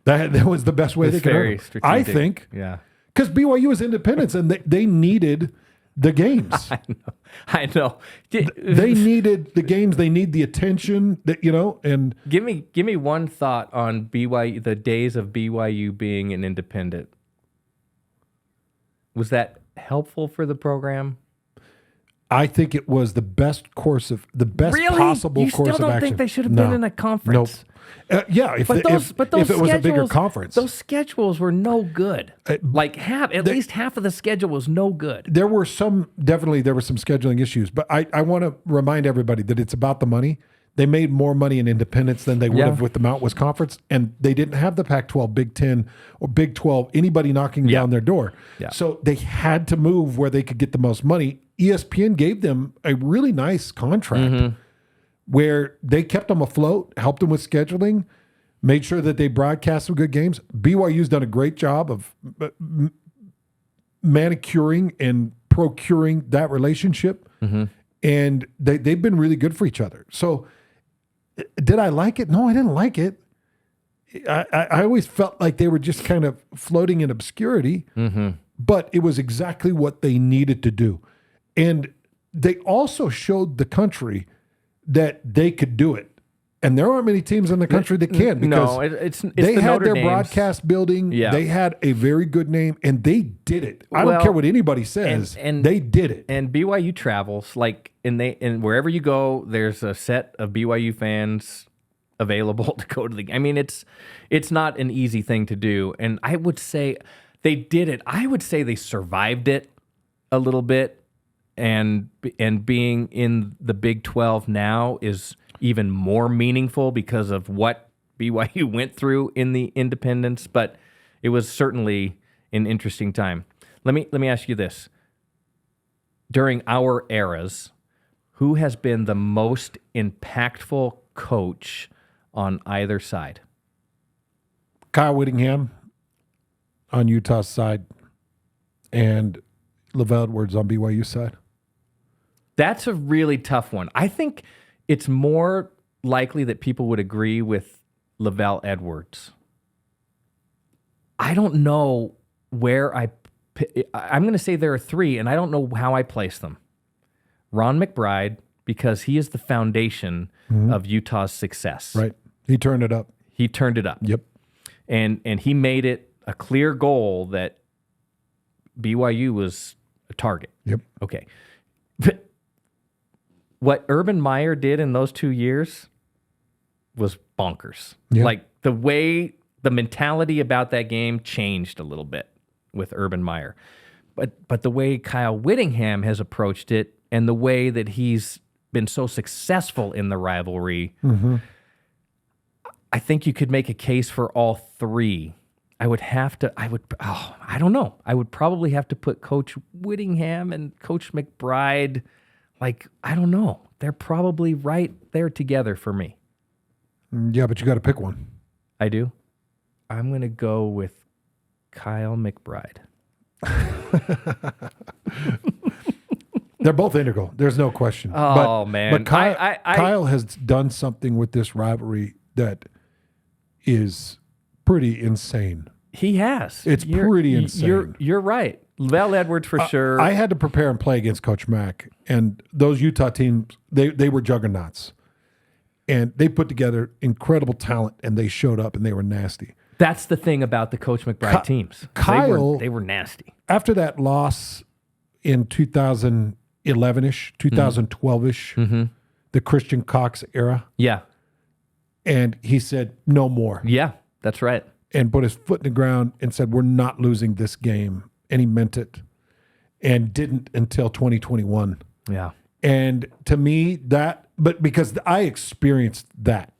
That was the best way they could hurt them. I think. Yeah. Because BYU is independents and they needed the games. I know. They needed the games. They need the attention that, and give me one thought on BYU, the days of BYU being an independent. Was that helpful for the program? I think it was the best possible course of action. You still don't think they should have been in a conference? Nope. If it was a bigger conference. Those schedules were no good. At least half of the schedule was no good. There were some scheduling issues, but I want to remind everybody that it's about the money. They made more money in independence than they would have with the Mount West Conference, and they didn't have the Pac-12, Big 10, or Big 12, anybody knocking down their door. Yeah. So they had to move where they could get the most money. ESPN gave them a really nice contract where they kept them afloat, helped them with scheduling, made sure that they broadcast some good games. BYU's done a great job of manicuring and procuring that relationship, and they've been really good for each other. So did I like it? No, I didn't like it. I always felt like they were just kind of floating in obscurity, but it was exactly what they needed to do. And they also showed the country that they could do it. And there aren't many teams in the country that can, because they had their broadcast building. Yeah. They had a very good name, and they did it. I don't care what anybody says. And they did it. And BYU travels, and wherever you go, there's a set of BYU fans available to go to the game. I mean, it's not an easy thing to do. And I would say they did it. I would say they survived it a little bit. And being in the Big 12 now is even more meaningful because of what BYU went through in the independence. But it was certainly an interesting time. Let me ask you this: during our eras, who has been the most impactful coach on either side? Kyle Whittingham on Utah's side, and LaVell Edwards on BYU's side. That's a really tough one. I think it's more likely that people would agree with LaVell Edwards. I don't know where I'm going to say there are three, and I don't know how I place them. Ron McBride, because he is the foundation of Utah's success. Right. He turned it up. Yep. And he made it a clear goal that BYU was a target. Yep. Okay. But what Urban Meyer did in those 2 years was bonkers. Yep. Like the mentality about that game changed a little bit with Urban Meyer. But the way Kyle Whittingham has approached it and the way that he's been so successful in the rivalry, I think you could make a case for all three. I don't know. I would probably have to put Coach Whittingham and Coach McBride, I don't know. They're probably right there together for me. Yeah, but you got to pick one. I do. I'm going to go with Kyle McBride. They're both integral. There's no question. Oh, man. But Kyle has done something with this rivalry that is pretty insane. He has. It's pretty insane. You're right. LaVell Edwards for sure. I had to prepare and play against Coach Mack, and those Utah teams, they were juggernauts. And they put together incredible talent, and they showed up, and they were nasty. That's the thing about the Coach McBride teams. Kyle, they were nasty. After that loss in 2011-ish, 2012-ish, the Christian Cox era. Yeah. And he said, no more. Yeah, that's right. And put his foot in the ground and said, we're not losing this game. And he meant it. And didn't until 2021. Yeah. And to me, but because I experienced that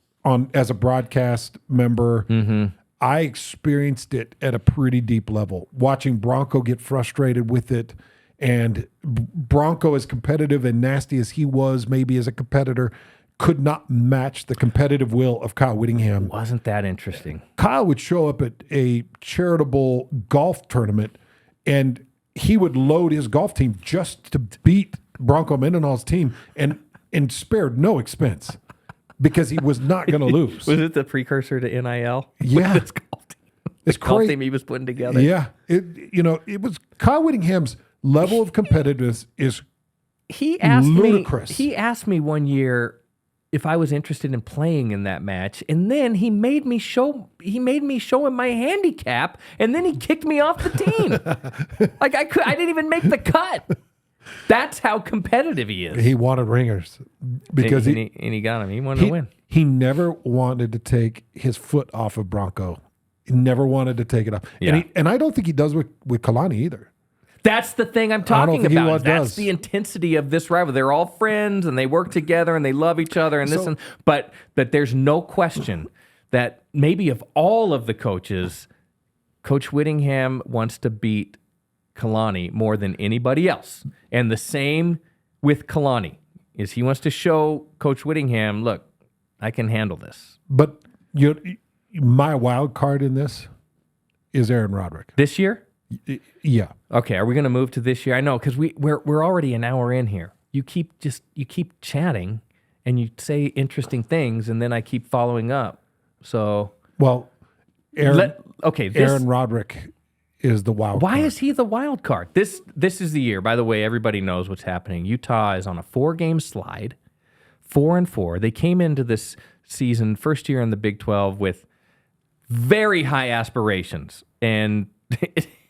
as a broadcast member. I experienced it at a pretty deep level, watching Bronco get frustrated with it. And Bronco, as competitive and nasty as he was, maybe as a competitor, could not match the competitive will of Kyle Whittingham. Wasn't that interesting? Kyle would show up at a charitable golf tournament, and he would load his golf team just to beat Bronco Mendenhall's team and spared no expense because he was not going to lose. Was it the precursor to NIL? Yeah. This golf team. It's golf crazy. team he was putting together. Yeah. It was Kyle Whittingham's level of competitiveness is ludicrous. He asked me one year if I was interested in playing in that match, and then he made me show him my handicap, and then he kicked me off the team. I didn't even make the cut. That's how competitive he is. He wanted ringers because and he got him. He wanted to win. He never wanted to take his foot off of Bronco. He never wanted to take it off. Yeah. And I don't think he does with Kalani either. That's the thing I'm talking think he about. That's does. the intensity of this rivalry. They're all friends and they work together and they love each other and but there's no question that maybe of all of the coaches, Coach Whittingham wants to beat Kalani more than anybody else. And the same with Kalani is he wants to show Coach Whittingham, look, I can handle this. But my wild card in this is Aaron Roderick. This year? Yeah. Okay, are we going to move to this year? I know because we're already an hour in here. You keep chatting and you say interesting things, and then I keep following up. So Aaron Roderick is the wild card. Why is he the wild card? This is the year. By the way, everybody knows what's happening. Utah is on a 4-game slide, 4-4. They came into this season, first year in the Big 12, with very high aspirations, and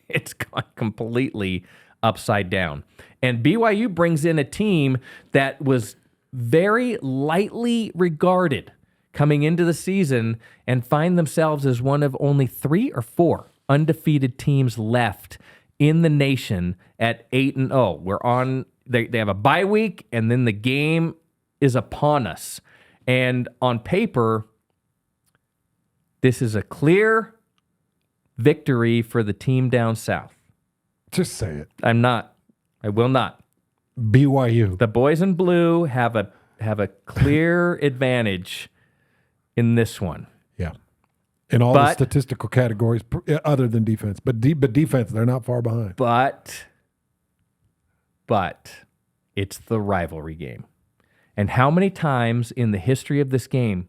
it's gone completely upside down. And BYU brings in a team that was very lightly regarded coming into the season and find themselves as one of only 3 or 4 undefeated teams left in the nation at 8-0. We're on. They have a bye week, and then the game is upon us. And on paper, this is a clear victory for the team down south. Just say it. I'm not. I will not. BYU. The boys in blue have a clear advantage in this one. Yeah. In all the statistical categories other than defense. But defense, they're not far behind. But it's the rivalry game. And how many times in the history of this game,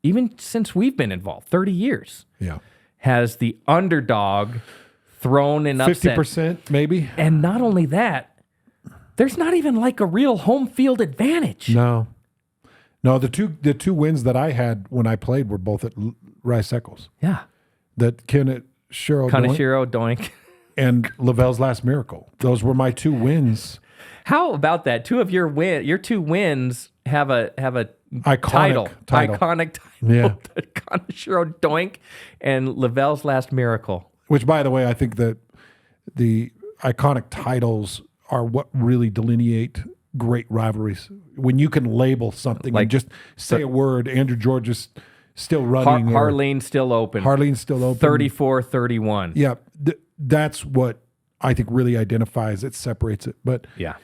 even since we've been involved, 30 years, has the underdog thrown an upset? 50% maybe? And not only that, there's not even like a real home field advantage. No, the two wins that I had when I played were both at Rice Eccles. Yeah. That Kaneshiro Doink. And Lavelle's Last Miracle. Those were my 2 wins. How about that? Your 2 wins have a iconic title. Iconic title. Yeah. Kaneshiro Doink and Lavelle's Last Miracle. Which, by the way, I think that the iconic titles are what really delineate great rivalries. When you can label something and just say a word, Andrew George is still running. Harlene's still open. 34-31. Yeah, that's what I think really identifies it, separates it. But yeah,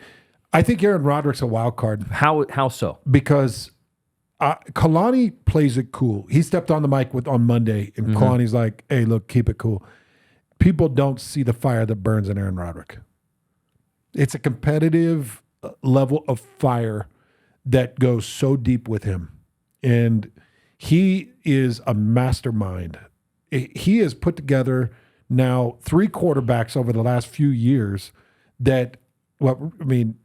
I think Aaron Roderick's a wild card. How so? Because Kalani plays it cool. He stepped on the mic on Monday, and Kalani's like, hey, look, keep it cool. People don't see the fire that burns in Aaron Roderick. It's a competitive level of fire that goes so deep with him. And he is a mastermind. He has put together now 3 quarterbacks over the last few years that, 3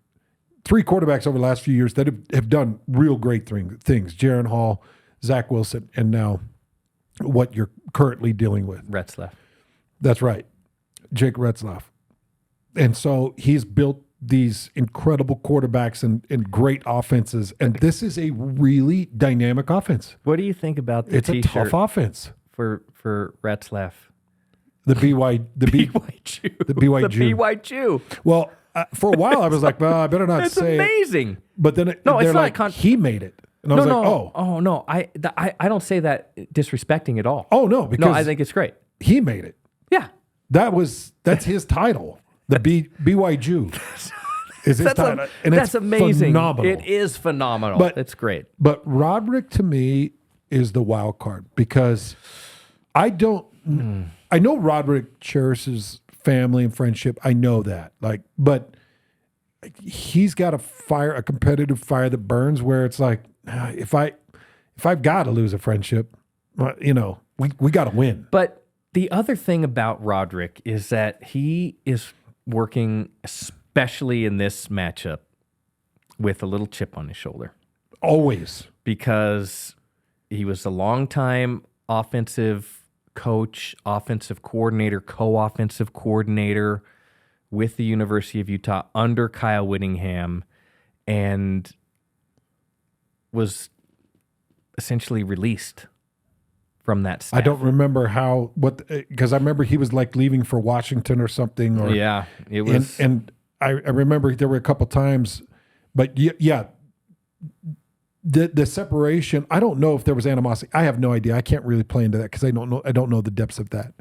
quarterbacks over the last few years that have done real great things. Jaron Hall, Zach Wilson, and now what you're currently dealing with. Retzlaff. That's right. Jake Retzlaff. And so he's built these incredible quarterbacks and great offenses. And this is a really dynamic offense. What do you think about the T-shirt? It's a tough offense. For Retzlaff. The BYU. The BYU. Well, for a while I was like, well, I better not say amazing. But then it's not he made it. And I was like, oh. No. I don't say that disrespecting at all. Oh, no, because No, I think it's great. he made it. Yeah. That's his title. The BYU is his title. And that's it's amazing. phenomenal. It is phenomenal. It's great. But Roderick, to me, is the wild card because I know Roderick cherishes family and friendship. I know that. But he's got a competitive fire that burns where it's like, if I've got to lose a friendship, we got to win. But the other thing about Roderick is that he is working, especially in this matchup, with a little chip on his shoulder. Always. Because he was a longtime offensive coach, offensive coordinator, co-offensive coordinator with the University of Utah under Kyle Whittingham, and was essentially released from that staff. I don't remember because I remember he was like leaving for Washington or something. Or, yeah, it was. And I remember there were a couple times, but yeah, the separation. I don't know if there was animosity. I have no idea. I can't really play into that because I don't know the depths of that.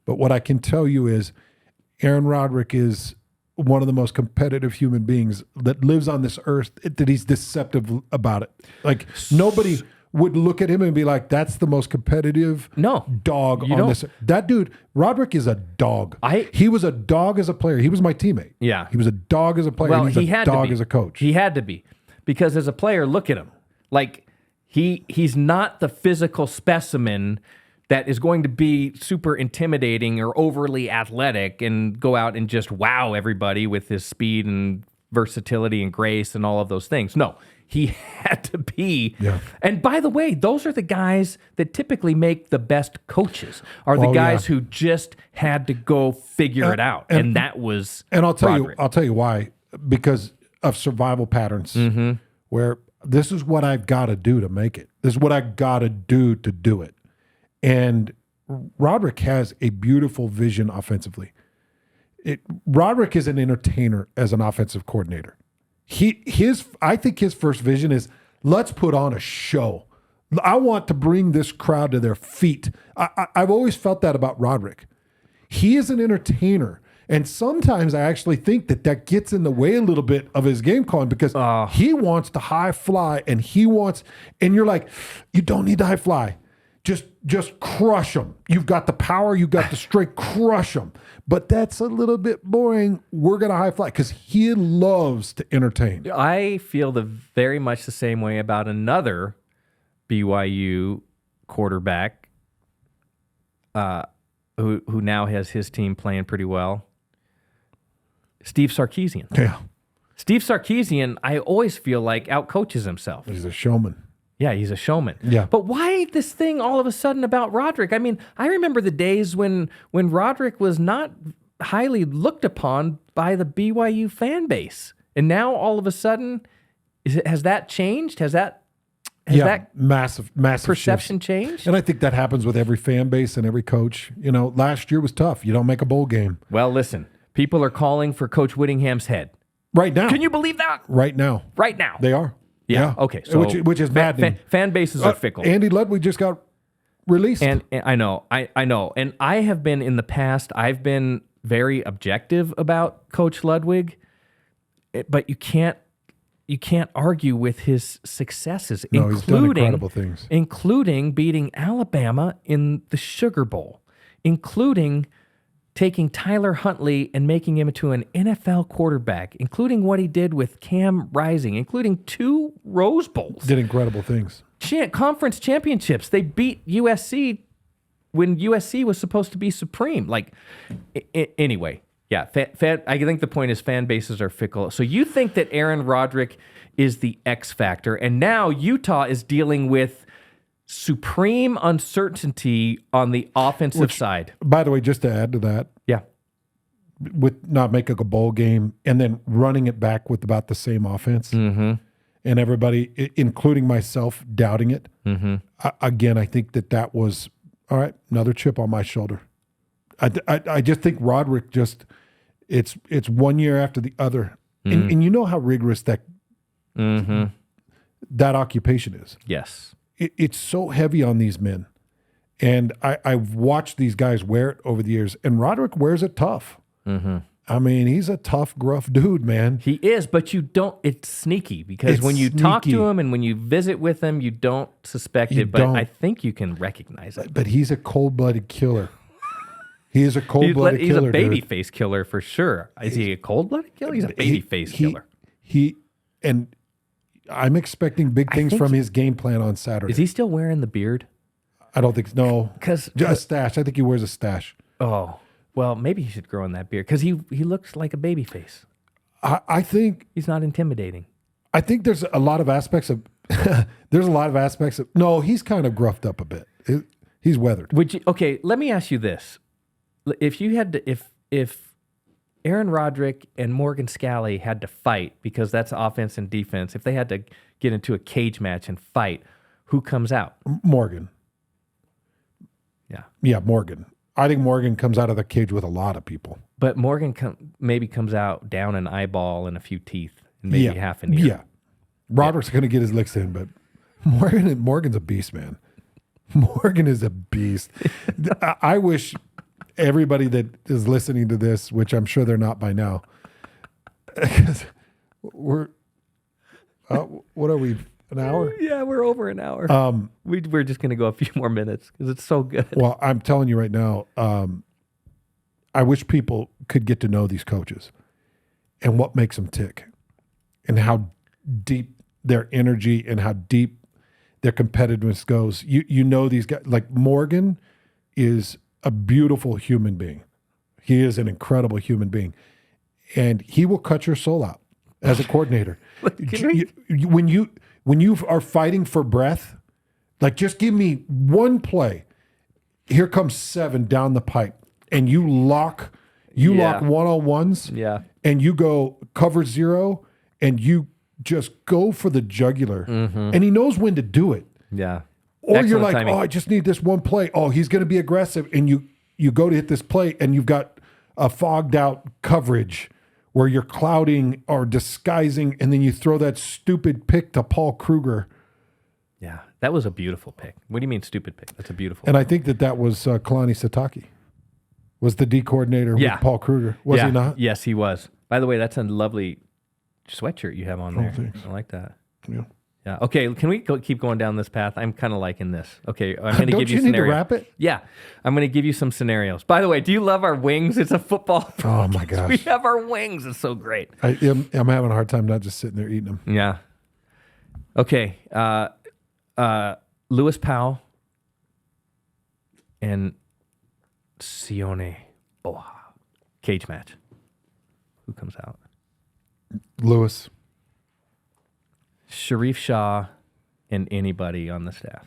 But what I can tell you is, Aaron Roderick is one of the most competitive human beings that lives on this earth. That he's deceptive about it. Like nobody would look at him and be like, "That's the most competitive dog on this." That dude, Roderick, is a dog. He was a dog as a player. He was my teammate. Yeah, he was a dog as a player. Well, and he had a dog as a coach. He had to be, because as a player, look at him. Like he's not the physical specimen that is going to be super intimidating or overly athletic and go out and just wow everybody with his speed and versatility and grace and all of those things. No, he had to be. Yeah. And by the way, those are the guys that typically make the best coaches, are the guys who just had to go figure it out. And that was And I'll Roderick. tell you why. Because of survival patterns, where this is what I've got to do to make it. This is what I got to do it. And Roderick has a beautiful vision offensively. Roderick is an entertainer as an offensive coordinator. I think his first vision is, let's put on a show. I want to bring this crowd to their feet. I've always felt that about Roderick. He is an entertainer. And sometimes I actually think that gets in the way a little bit of his game calling because he wants to high fly and you're like, you don't need to high fly. Just crush them. You've got the power. You've got the strength. Crush them. But that's a little bit boring. We're going to high fly because he loves to entertain. I feel very much the same way about another BYU quarterback who now has his team playing pretty well, Steve Sarkisian. Yeah. Steve Sarkisian, I always feel like outcoaches himself. He's a showman. Yeah, he's a showman. Yeah. But why this thing all of a sudden about Roderick? I mean, I remember the days when Roderick was not highly looked upon by the BYU fan base. And now all of a sudden, has that changed? Has that massive perception shifts. changed? And I think that happens with every fan base and every coach. Last year was tough. You don't make a bowl game. Well, listen, people are calling for Coach Whittingham's head. Right now. Can you believe that? Right now. Right now. They are. Yeah. Okay. So which is maddening. Fan bases are fickle. Andy Ludwig just got released. And I know. And I have been in the past. I've been very objective about Coach Ludwig, but you can't argue with his successes, he's done incredible things, including beating Alabama in the Sugar Bowl, including taking Tyler Huntley and making him into an NFL quarterback, including what he did with Cam Rising, including 2 Rose Bowls. Did incredible things. Conference championships. They beat USC when USC was supposed to be supreme. Anyway, yeah. I think the point is fan bases are fickle. So you think that Aaron Roderick is the X factor, and now Utah is dealing with supreme uncertainty on the offensive side. By the way, just to add to that, with not making a bowl game and then running it back with about the same offense, and everybody, including myself, doubting it. Again, I think that was all right. Another chip on my shoulder. I just think Roderick it's one year after the other, and you know how rigorous that. that occupation is. Yes. It's so heavy on these men. And I've watched these guys wear it over the years, and Roderick wears it tough. Mm-hmm. I mean, he's a tough, gruff dude, man. He is, but you don't, it's sneaky because when you talk to him and when you visit with him, you don't suspect it, but I think you can recognize it. But he's a cold-blooded killer. He is a cold-blooded killer. He's a baby-face killer for sure. Is he a cold-blooded killer? He's a baby-face killer. And I'm expecting big things from his game plan on Saturday. Is he still wearing the beard? I don't think so. No. Because a stash. I think he wears a stash. Oh, well, maybe he should grow in that beard because he looks like a babyface. I think he's not intimidating. I think there's a lot of aspects of no, he's kind of gruffed up a bit. He's weathered. Okay, let me ask you this. If you had to, if Aaron Roderick and Morgan Scalley had to fight, because that's offense and defense, if they had to get into a cage match and fight, who comes out? Morgan. Yeah, Morgan. I think Morgan comes out of the cage with a lot of people. But Morgan maybe comes out down an eyeball and a few teeth and maybe half an ear. Yeah. Roderick's going to get his licks in, but Morgan's a beast, man. Morgan is a beast. I wish everybody that is listening to this, which I'm sure they're not by now, because what are we, an hour? Yeah, we're over an hour. We're just going to go a few more minutes because it's so good. Well, I'm telling you right now, I wish people could get to know these coaches and what makes them tick and how deep their energy and how deep their competitiveness goes. You know these guys, like Morgan is a beautiful human being. He is an incredible human being. And he will cut your soul out as a coordinator. When you are fighting for breath, like just give me one play. Here comes 7 down the pipe, and you lock one-on-ones, and you go cover 0, and you just go for the jugular, and he knows when to do it. Yeah. Or Excellent you're like, timing. oh, I just need this one play. Oh, he's going to be aggressive, and you go to hit this play, and you've got a fogged out coverage where you're clouding or disguising, and then you throw that stupid pick to Paul Kruger. Yeah, that was a beautiful pick. What do you mean stupid pick? That's a beautiful And I think that was Kalani Satake, was the D coordinator with Paul Kruger. Was he not? Yes, he was. By the way, that's a lovely sweatshirt you have on there. Thanks. I like that. Yeah. Yeah. Okay, can we keep going down this path? I'm kind of liking this. Okay, I'm going to give you need scenarios. to wrap it? Yeah, I'm going to give you some scenarios. By the way, do you love our wings? It's a football. Oh my gosh. We have our wings. It's so great. I'm having a hard time not just sitting there eating them. Yeah. Okay. Lewis Powell and Sione Boha. Cage match. Who comes out? Lewis. Sharif Shah and anybody on the staff.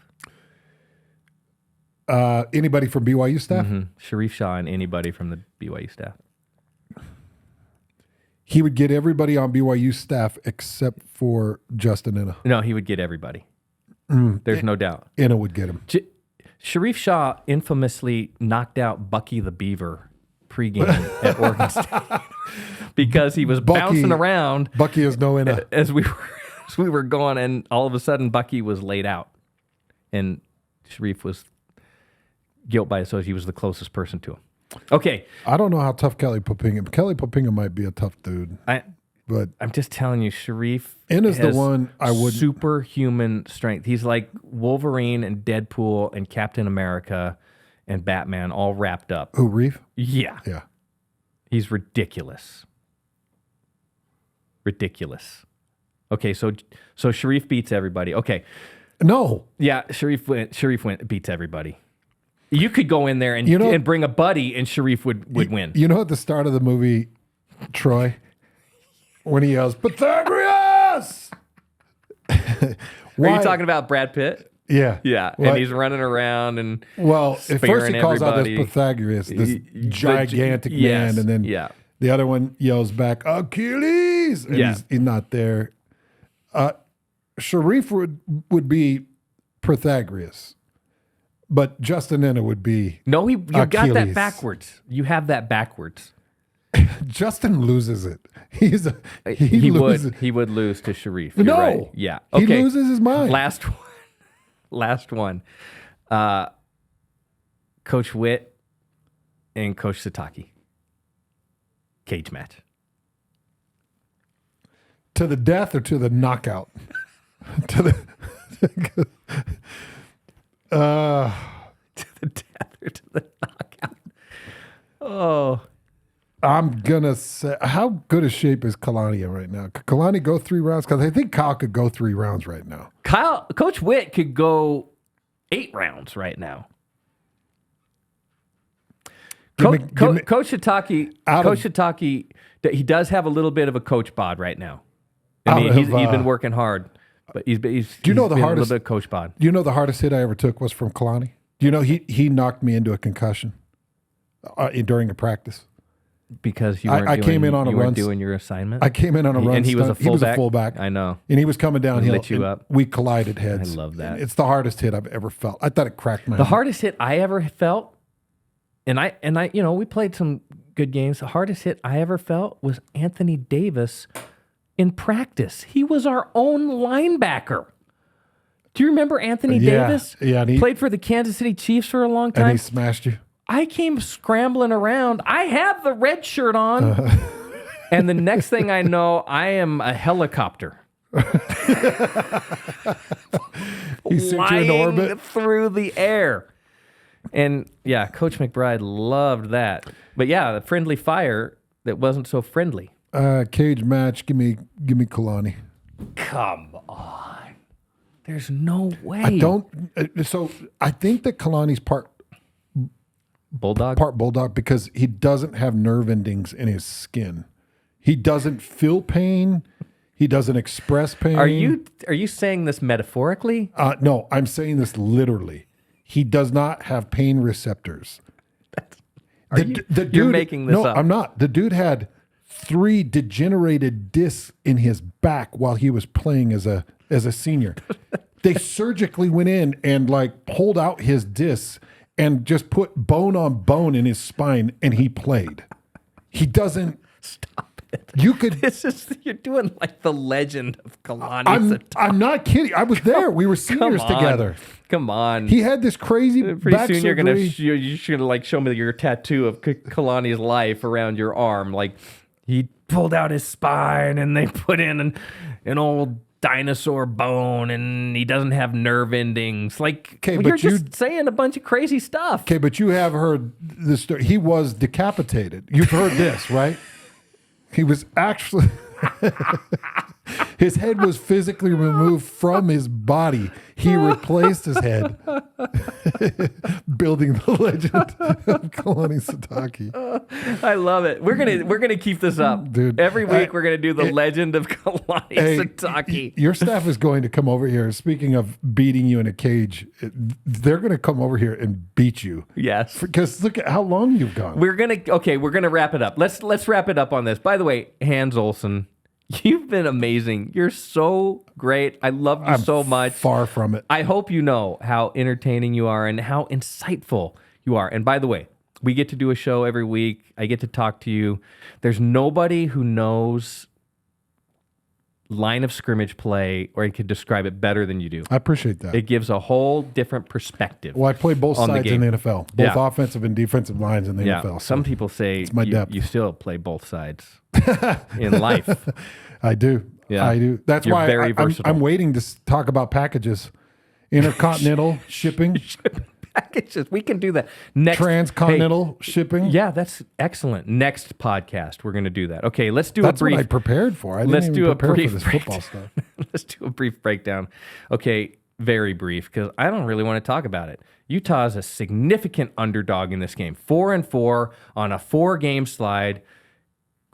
Anybody from BYU staff? Mm-hmm. Sharif Shah and anybody from the BYU staff. He would get everybody on BYU staff except for Justin Inna. No, he would get everybody. There's no doubt. Inna would get him. Sharif Shah infamously knocked out Bucky the Beaver pregame at Oregon State because he was bouncing around. Bucky is no Inna. As we were going, and all of a sudden Bucky was laid out, and Sharif was guilt by association. He was the closest person to him. Okay. I don't know how tough Kelly Popinga might be a tough dude. But I'm just telling you, Sharif Inna's the one I would superhuman strength. He's like Wolverine and Deadpool and Captain America and Batman all wrapped up. Who, Reef? Yeah. Yeah. He's ridiculous. Ridiculous. Okay, so Sharif beats everybody. Okay. No. Yeah, Sharif beats everybody. You could go in there and bring a buddy, and Sharif would win. You know at the start of the movie, Troy, when he yells, Pythagoras! Are you talking about Brad Pitt? Yeah. Yeah, Well, and he's running around and at first he calls out this Pythagoras, this gigantic man, and then the other one yells back, Achilles! And he's not there. Sharif would be Pythagoras. But Justin Inna would be No, you got that Achilles. backwards. You have that backwards. Justin loses it. He would lose to Sharif. You're No. right. Yeah. He Okay. loses his mind. Last one. Coach Witt and Coach Sataki. Cage match. To the death or to the knockout? To the To the death or to the knockout. Oh. I'm gonna say, how good a shape is Kalani in right now? Could Kalani go 3 rounds? Because I think Kyle could go 3 rounds right now. Coach Witt could go 8 rounds right now. Coach Sataki, he does have a little bit of a coach bod right now. I mean, he's been working hard, but he's do you know the been hardest? A little bit coach bod. Do you know the hardest hit I ever took was from Kalani? Do you know he knocked me into a concussion during a practice? Because you weren't doing your assignment? I came in on a run. And he was a fullback? He was a fullback. I know. And he was coming downhill. Lit you up. We collided heads. I love that. And it's the hardest hit I've ever felt. I thought it cracked my The head. hardest hit I ever felt, and I, we played some good games. The hardest hit I ever felt was Anthony Davis in practice. He was our own linebacker. Do you remember Anthony Davis? Yeah. And he played for the Kansas City Chiefs for a long time. And he smashed you. I came scrambling around. I have the red shirt on. And the next thing I know, I am a helicopter. He sent you in orbit through the air. And yeah, Coach McBride loved that. But yeah, the friendly fire that wasn't so friendly. Cage match. Give me Kalani. Come on. There's no way. I don't. So I think that Kalani's part bulldog because he doesn't have nerve endings in his skin. He doesn't feel pain. He doesn't express pain. Are you saying this metaphorically? No, I'm saying this literally. He does not have pain receptors. You're making this up. No, I'm not. The dude had 3 degenerated discs in his back while he was playing as a senior. They surgically went in and pulled out his discs and just put bone on bone in his spine, and he played. He doesn't. Stop it. You're doing like the legend of Kalani. I'm not kidding. I was there. We were seniors together. Come on. He had this crazy Pretty back soon surgery. you're gonna show me your tattoo of Kalani's life around your arm. Like he pulled out his spine and they put in an old dinosaur bone and he doesn't have nerve endings. You're just saying a bunch of crazy stuff. Okay, but you have heard this story. He was decapitated. You've heard this, right? He was actually his head was physically removed from his body. He replaced his head, building the legend of Kalani Sataki. I love it. We're gonna keep this up, dude. Every week we're gonna do the legend of Kalani Sataki. Your staff is going to come over here. Speaking of beating you in a cage, they're going to come over here and beat you. Yes, because look at how long you've gone. We're gonna wrap it up. Let's wrap it up on this. By the way, Hans Olson, you've been amazing. You're so great. I love you so much. Far from it. I hope you know how entertaining you are and how insightful you are. And by the way, we get to do a show every week. I get to talk to you. There's nobody who knows line of scrimmage play or can describe it better than you do. I appreciate that. It gives a whole different perspective. Well, I play both sides in the NFL, both Yeah. offensive and defensive lines in the NFL. So some people say it's my depth. You still play both sides in life. I do. Yeah. I do. That's You're why very versatile. I'm waiting to talk about packages, intercontinental shipping, Packages. We can do that next. transcontinental shipping. Yeah, that's excellent. Next podcast, we're going to do that. Okay, let's do That's a brief. what I prepared for. I didn't Let's even do a prepare brief for this football stuff. Let's do a brief breakdown. Okay, very brief because I don't really want to talk about it. Utah is a significant underdog in this game. 4-4 on a 4-game slide.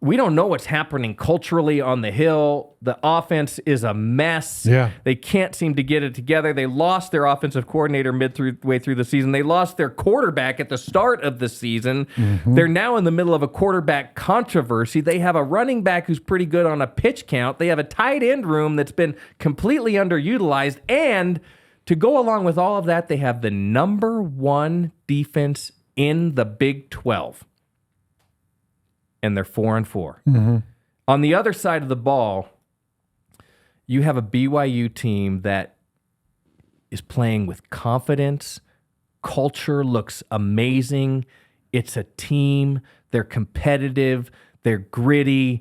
We don't know what's happening culturally on the Hill. The offense is a mess. Yeah. They can't seem to get it together. They lost their offensive coordinator midway through the season. They lost their quarterback at the start of the season. Mm-hmm. They're now in the middle of a quarterback controversy. They have a running back who's pretty good on a pitch count. They have a tight end room that's been completely underutilized. And to go along with all of that, they have the number 1 defense in the Big 12. and they're 4-4. On the other side of the ball, you have a BYU team that is playing with confidence. Culture looks amazing. It's a team. They're competitive. They're gritty.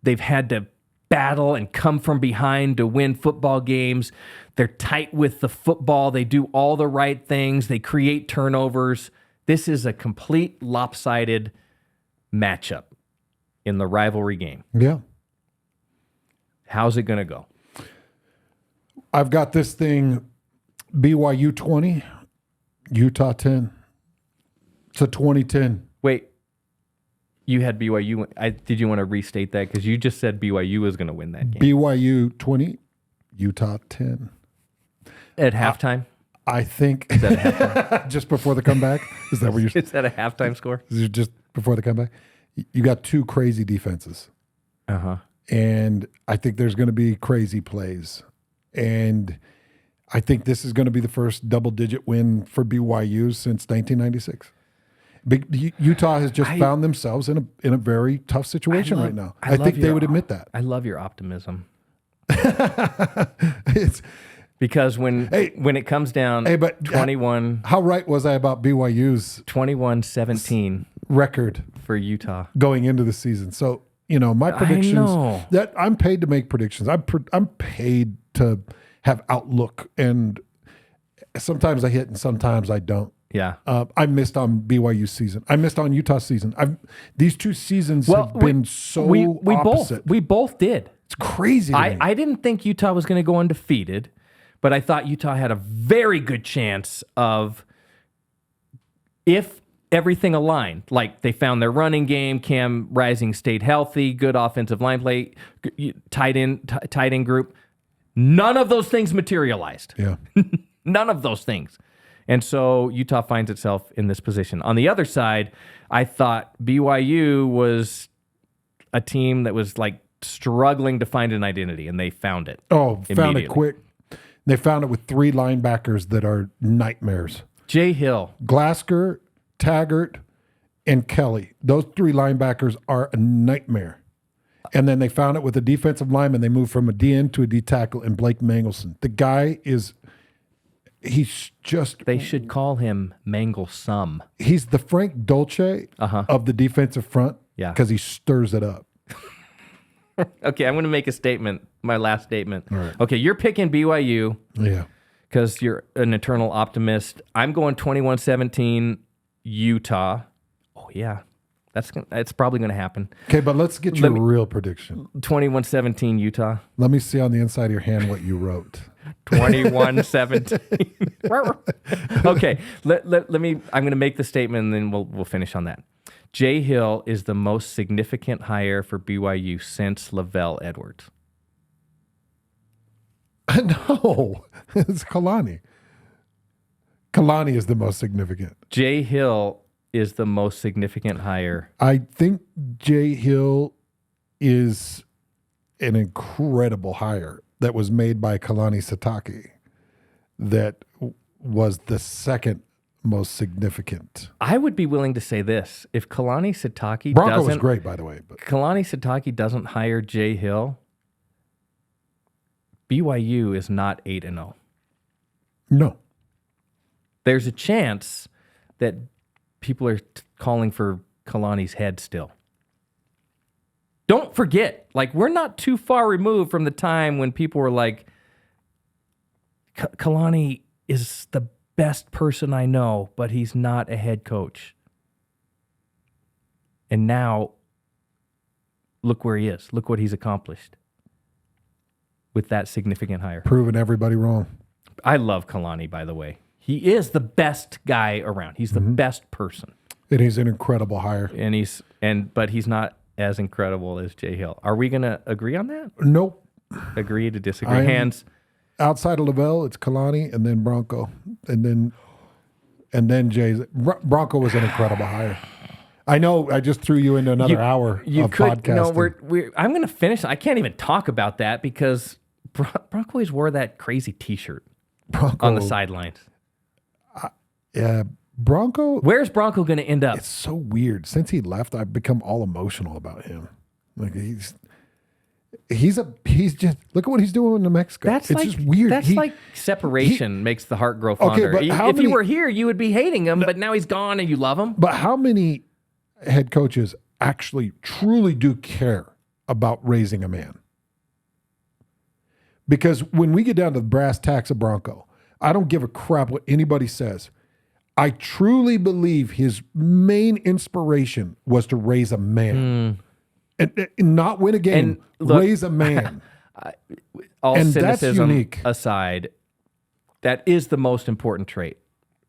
They've had to battle and come from behind to win football games. They're tight with the football. They do all the right things. They create turnovers. This is a complete lopsided matchup in the rivalry game. Yeah. How's it going to go? I've got this thing, BYU 20, Utah 10. It's a 2010. Wait, you had BYU. Did you want to restate that? Because you just said BYU was going to win that game. BYU 20, Utah 10. At halftime? I think Is that a halftime? just before the comeback. Is that what you're Is that a halftime score? Is it just before the comeback? You got two crazy defenses. Uh-huh. And I think there's going to be crazy plays. And I think this is going to be the first double-digit win for BYU since 1996. Utah has just found themselves in a very tough situation right now. I think they would admit that. I love your optimism. It's Because when it comes down, but 21, how right was I about BYU's 21-17 record for Utah? going into the season? So, my predictions know. that I'm paid to make predictions. I'm paid to have outlook, and sometimes I hit and sometimes I don't. Yeah. I missed on BYU's season. I missed on Utah's season. These two seasons have been opposite. We both did. It's crazy to me. I didn't think Utah was going to go undefeated, but I thought Utah had a very good chance of, if everything aligned, like they found their running game, Cam Rising stayed healthy, good offensive line play, tight end group. None of those things materialized. Yeah. None of those things. And so Utah finds itself in this position. On the other side, I thought BYU was a team that was like struggling to find an identity, and they found it. Oh, found it quick. They found it with three linebackers that are nightmares. Jay Hill. Glasgow, Taggart, and Kelly. Those three linebackers are a nightmare. And then they found it with a defensive lineman. They moved from a DN to a D tackle in Blake Mangelson. The guy he's just... They should call him Manglesome. He's the Frank Dolce of the defensive front. Yeah. Because he stirs it up. Okay, I'm going to make a statement, my last statement. All right. Okay, you're picking BYU. Yeah. Because you're an eternal optimist. I'm going 21-17 Utah. Oh, yeah. It's probably going to happen. Okay, but let's get your real prediction. 21-17 Utah. Let me see on the inside of your hand what you wrote. 21-17. Okay, let me. I'm going to make the statement, and then we'll finish on that. Jay Hill is the most significant hire for BYU since Lavelle Edwards. No, it's Kalani. Kalani is the most significant. Jay Hill is the most significant hire. I think Jay Hill is an incredible hire that was made by Kalani Sitake that was the second most significant. I would be willing to say this. If Kalani Sitake Bronco doesn't... was great, by the way. But Kalani Sitake doesn't hire Jay Hill, BYU is not 8-0. No. There's a chance that people are calling for Kalani's head still. Don't forget, we're not too far removed from the time when people were like, Kalani is the best person I know, but he's not a head coach. And now, look where he is. Look what he's accomplished with that significant hire. Proving everybody wrong. I love Kalani, by the way. He is the best guy around. He's the best person. And he's an incredible hire. But he's not as incredible as Jay Hill. Are we going to agree on that? Nope. Agree to disagree? Hands. Outside of Lavelle, it's Kalani and then Bronco. And then Jay's. Bronco was an incredible hire. I know I just threw you into another hour of podcasting. No, I'm going to finish. I can't even talk about that because Bronco always wore that crazy T-shirt on the sidelines. Yeah, Bronco, Where's Bronco going to end up? it's so weird. Since he left, I've become all emotional about him. Like he's just look at what he's doing in New Mexico. That's it's like, just weird. That's like separation makes the heart grow fonder. but how If many- you were here, you would be hating him, but now he's gone and you love him. But how many head coaches actually truly do care about raising a man? Because when we get down to the brass tacks of Bronco, I don't give a crap what anybody says. I truly believe his main inspiration was to raise a man. And not win a game, And look, raise a man. All And that's cynicism unique. aside, that is the most important trait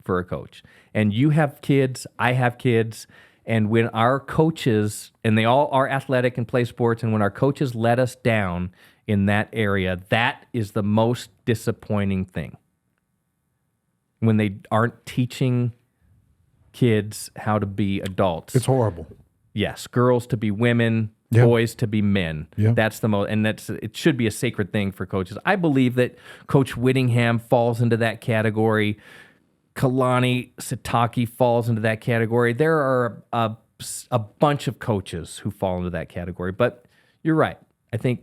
for a coach. And you have kids, I have kids, and when our coaches, and they all are athletic and play sports, and when our coaches let us down in that area, that is the most disappointing thing. When they aren't teaching kids how to be adults. It's horrible. Yes, girls to be women, Yeah. boys to be men. Yeah. That's the most, and it should be a sacred thing for coaches. I believe that Coach Whittingham falls into that category. Kalani Sitake falls into that category. There are a bunch of coaches who fall into that category. But you're right. I think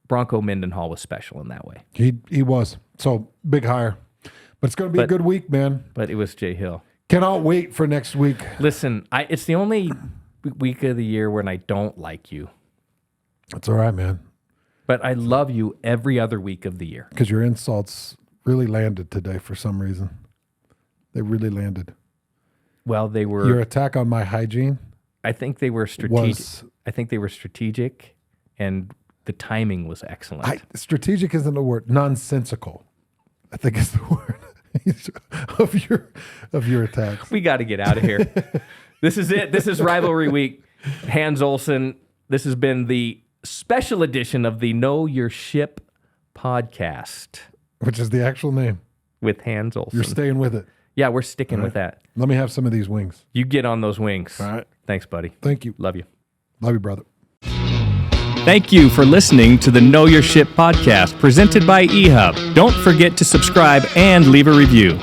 Bronco Mendenhall was special in that way. He was. So big hire. But it's going to be a good week, man. But it was Jay Hill. Cannot wait for next week. Listen, it's the only week of the year when I don't like you. It's all right, man. But I love you every other week of the year. Because your insults really landed today for some reason. They really landed. Well, they were. Your attack on my hygiene. I think they were strategic. I think they were strategic, and the timing was excellent. Strategic isn't a word. Nonsensical, I think is the word of your attacks. We got to get out of here. This is it. This is Rivalry Week. Hans Olson. This has been the special edition of the Know Your Ship podcast Which is the actual name. with Hans Olson. You're staying with it. Yeah, we're sticking with that. Let me have some of these wings. You get on those wings. All right. Thanks, buddy. Thank you. Love you. Love you, brother. Thank you for listening to the Know Your Ship podcast presented by eHub. Don't forget to subscribe and leave a review.